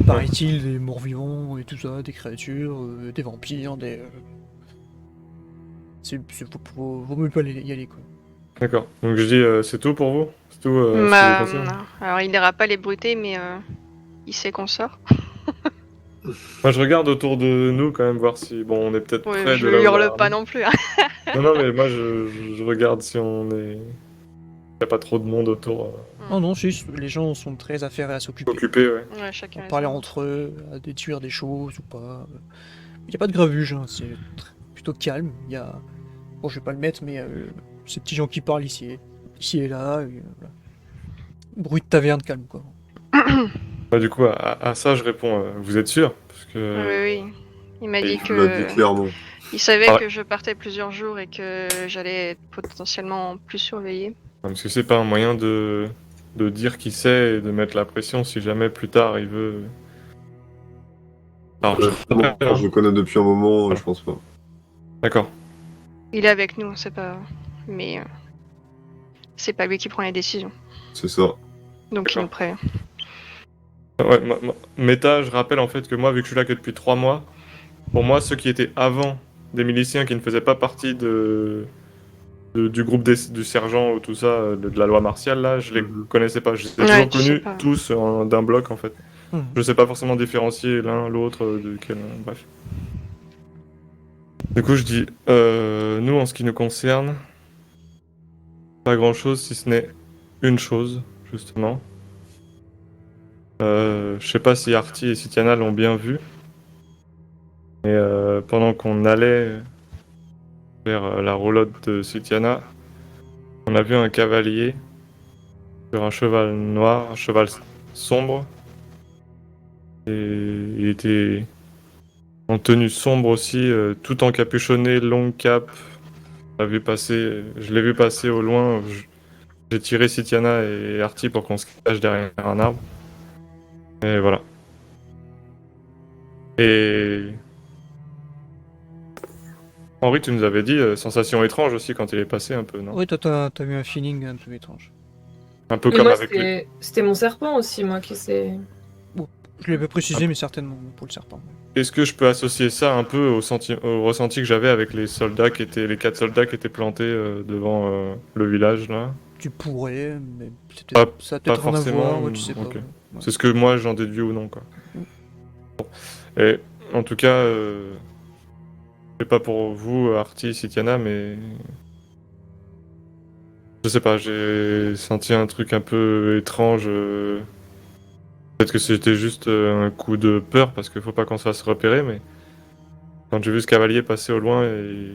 paraît-il, des morts-vivants et tout ça, des créatures, des vampires, des... vaut mieux pas y aller quoi. D'accord. Donc je dis, c'est tout pour vous? C'est tout ce qui vous Bah, concerne? alors il n'ira pas les bruter, mais il sait qu'on sort. Moi, je regarde autour de nous quand même, voir si... Bon, on est peut-être Ouais, près je de là où hurle la- pas non plus. Hein. Non, mais moi, je regarde si on est... Il y a pas trop de monde autour. Non, non, si, les gens sont très affairés à s'occuper. Occupé, ouais. Ouais, chacun. À a parler son- entre eux, à détruire des choses ou pas. Il n'y a pas de gravuge, hein, c'est plutôt calme. Il y a... Bon, je vais pas le mettre, mais ces petits gens qui parlent ici et là. Voilà. Bruit de taverne calme, quoi. Bah, du coup, à ça, je réponds, vous êtes sûr? Parce que... Oui, oui. Il m'a Et dit il l'a dit que. clairement. Il savait Ah ouais. que je partais plusieurs jours et que j'allais être potentiellement plus surveillée. Parce que c'est pas un moyen de dire qui c'est et de mettre la pression si jamais plus tard il veut... Alors, Je le connais depuis un moment, je pense pas. D'accord. Il est avec nous, c'est pas. Mais c'est pas lui qui prend les décisions. C'est ça. Donc il nous prête. Ouais, méta, je rappelle en fait que moi, vu que je suis là que depuis 3 mois, pour moi, ceux qui étaient avant des miliciens qui ne faisaient pas partie du groupe du sergent ou tout ça, de la loi martiale, là, je les Mhm. connaissais pas. Je les ai Ouais, toujours tu sais connus pas. tous d'un bloc en fait. Mhm. Je sais pas forcément différencier l'un, l'autre, de quel. Bref. Du coup, je dis, nous, en ce qui nous concerne, pas grand chose si ce n'est une chose, justement. Je sais pas si Arty et Cytiana l'ont bien vu, mais pendant qu'on allait vers la roulotte de Cytiana, on a vu un cavalier sur un cheval noir, un cheval sombre, et il était en tenue sombre aussi, tout encapuchonné, longue cape. Je l'ai vu passer au loin. J'ai tiré Cytiana et Arty pour qu'on se cache derrière un arbre. Et voilà. Et Henri, tu nous avais dit sensation étrange aussi quand il est passé un peu, non? Oui, toi, t'as eu un feeling un peu étrange. Un peu Et comme moi, avec lui. c'était mon serpent aussi, moi, qui s'est. Je l'ai pas précisé, mais certainement pour le serpent. Est-ce que je peux associer ça un peu au ressenti que j'avais avec les 4 soldats qui étaient plantés devant le village là? Tu pourrais, mais Pas- ça a pas peut-être rien à forcément, voir, ouais, tu sais ok. pas. Ouais. C'est ce que moi j'en déduis ou non quoi. Bon. Et en tout cas, c'est pas pour vous, Arty, Cytiana, mais je sais pas, j'ai senti un truc un peu étrange. Peut-être que c'était juste un coup de peur parce qu'il faut pas qu'on se fasse repérer, mais quand j'ai vu ce cavalier passer au loin, j'ai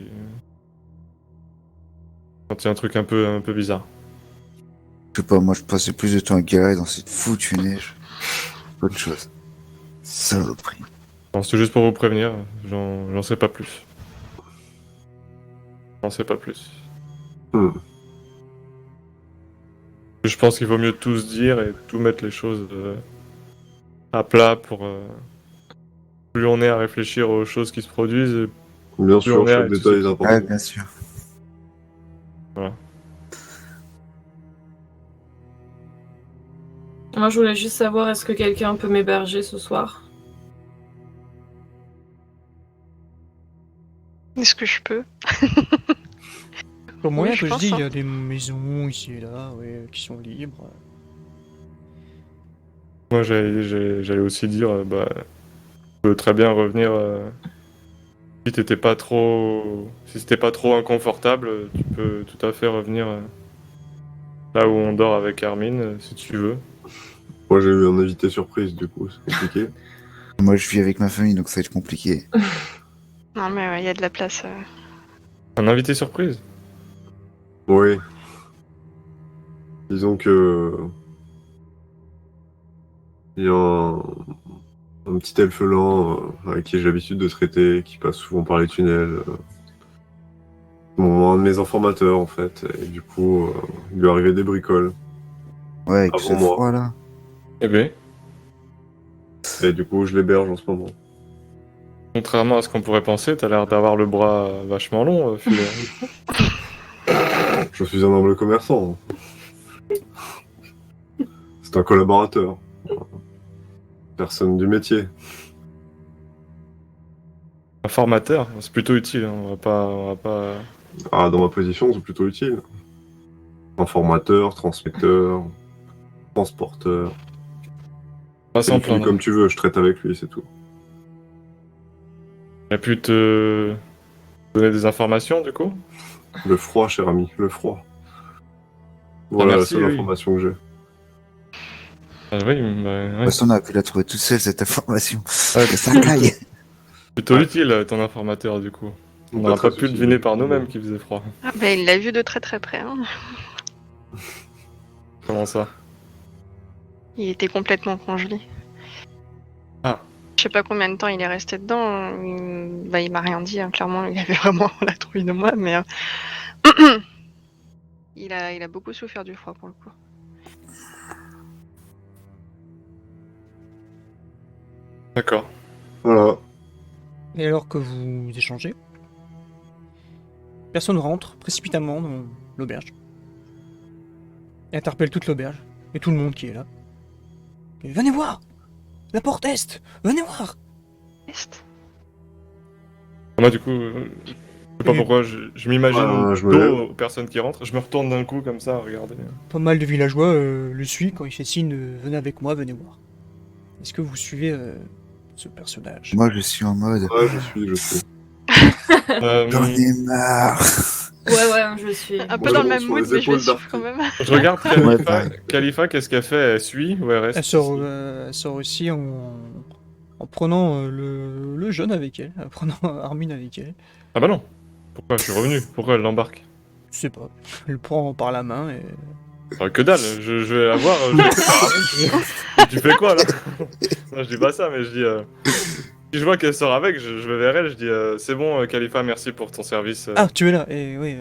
senti un truc un peu bizarre. Je sais pas, moi je passais plus de temps à galérer dans cette foutue neige. Autre chose. Saloperie. Non, c'est juste pour vous prévenir, j'en sais pas plus. J'en sais pas plus. Hmm. Je pense qu'il vaut mieux tout se dire et tout mettre les choses à plat pour... plus on est à réfléchir aux choses qui se produisent, et Bien plus sûr, on est à chaque être détail est susceptible. important. Ouais, bien sûr. Moi, je voulais juste savoir, est-ce que quelqu'un peut m'héberger ce soir? Est-ce que je peux? Pour moyen Oui, je que je pense, dis, il y hein. a des maisons ici et là, ouais, qui sont libres. Moi, j'allais aussi dire, bah, tu peux très bien revenir... si t'étais pas trop... Si c'était pas trop inconfortable, tu peux tout à fait revenir là où on dort avec Armin, si tu veux. Moi, j'ai eu un invité surprise, du coup, c'est compliqué. Moi, je vis avec ma famille, donc ça va être compliqué. Non, mais il y a de la place. Un invité surprise. Oui. Disons que... Il y a un petit elfe lent avec qui j'ai l'habitude de traiter, qui passe souvent par les tunnels. Un de mes informateurs, en fait. Et du coup, il lui est arrivé des bricoles Ouais, avec avant ce moi. froid là. Eh bien, Et du coup, je l'héberge en ce moment. contrairement à ce qu'on pourrait penser, t'as l'air d'avoir le bras vachement long, Filet. Je suis un humble commerçant. C'est un collaborateur. Personne du métier. Un formateur, c'est plutôt utile, hein, on va pas... Ah, dans ma position, c'est plutôt utile. Informateur, transmetteur, transporteur. pas s'en Qualifie-le plaindre. comme tu veux, je traite avec lui, c'est tout. Il a pu te donner des informations, du coup? Le froid, cher ami, le froid. Voilà merci, la seule oui. information que j'ai. Ah oui, bah, De toute ouais. façon, on a pu la trouver toute seule cette information. Ouais, Que ça aille. plutôt Ouais. utile, ton informateur, du coup. On Pas n'aurait pas très pu le utile, deviner par effectivement. nous-mêmes qu'il faisait froid. Ah, ben, il l'a vu de très très près. Hein. Comment ça? Il était complètement congelé. Ah. Je sais pas combien de temps il est resté dedans. Il m'a rien dit, hein. Clairement, il avait vraiment la trouille de moi, mais il a beaucoup souffert du froid pour le coup. D'accord. Voilà. Et alors que vous échangez, personne rentre précipitamment dans l'auberge. Et interpelle toute l'auberge, et tout le monde qui est là. Et, venez voir! La porte est! Venez voir! Est. Moi, du coup, je sais pas Et- pourquoi, je m'imagine je me dos lève. aux personnes qui rentrent. Je me retourne d'un coup, comme ça, regardez. Pas mal de villageois le suivent quand il fait signe de venez avec moi, venez voir. Est-ce que vous suivez ce personnage? Moi, je suis en mode. Ouais, je suis. J'en ai marre. Ouais, je suis. Un peu Ouais, dans bon, le même sur mood, les mais je le épaules suis d'Arthur. quand même. Je regarde Ouais, Khalifa. pareil. Khalifa, qu'est-ce qu'elle fait? Elle suit ou elle reste? Elle sort, ici elle sort aussi en prenant le jeune avec elle, en prenant Armin avec elle. Ah bah non. Pourquoi je suis revenu? Pourquoi elle l'embarque? Je sais pas. Elle le prend par la main et. Que dalle, je vais la voir. Tu fais quoi là? Non, je dis pas ça, mais je dis. Si je vois qu'elle sort avec, je vais vers elle, je dis c'est bon, Khalifa, merci pour ton service. Ah, tu es là, et oui.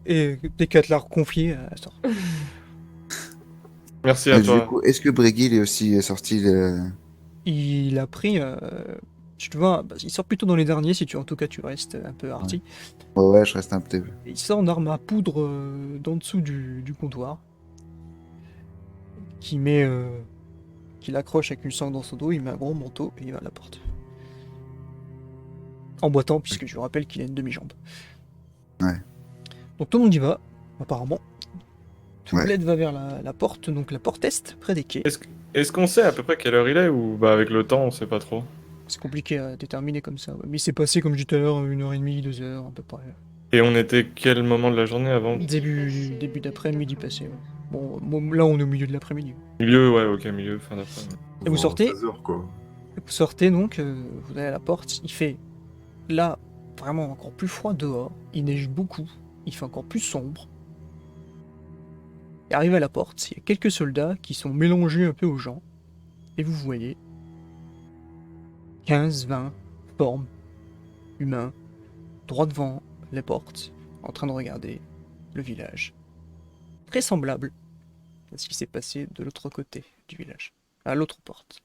Et dès qu'elle te l'a reconfié, elle sort. Merci à Et du toi. coup, est-ce que Bregil est aussi sorti Il a pris. Tu vois, bah, il sort plutôt dans les derniers, si tu en tout cas tu restes un peu arty. Ouais, je reste un peu. Il sort en arme à poudre d'en dessous du comptoir. Qu'il accroche avec une sangle dans son dos, il met un gros manteau et il va à la porte. En boitant, puisque je vous rappelle qu'il a une demi-jambe. Ouais. Donc tout le monde y va, apparemment. Tout le Ouais. bled va vers la porte, donc la porte est, près des quais. Est-ce qu'on sait à peu près quelle heure il est ou bah avec le temps on sait pas trop? C'est compliqué à déterminer comme ça. Ouais. Mais c'est passé, comme je dis tout à l'heure, 1h30, 2h, à peu près. Et on était quel moment de la journée avant? Début d'après-midi passé. Ouais. Bon, là on est au milieu de l'après-midi. Milieu, ouais, ok, milieu, fin d'après-midi. Et vous sortez 16 heures, quoi. Vous sortez donc, vous allez à la porte, il fait là vraiment encore plus froid dehors, il neige beaucoup, il fait encore plus sombre. Et arrivé à la porte, il y a quelques soldats qui sont mélangés un peu aux gens, et vous voyez 15-20 formes humains droit devant les portes, en train de regarder le village. Très semblable à ce qui s'est passé de l'autre côté du village, à l'autre porte.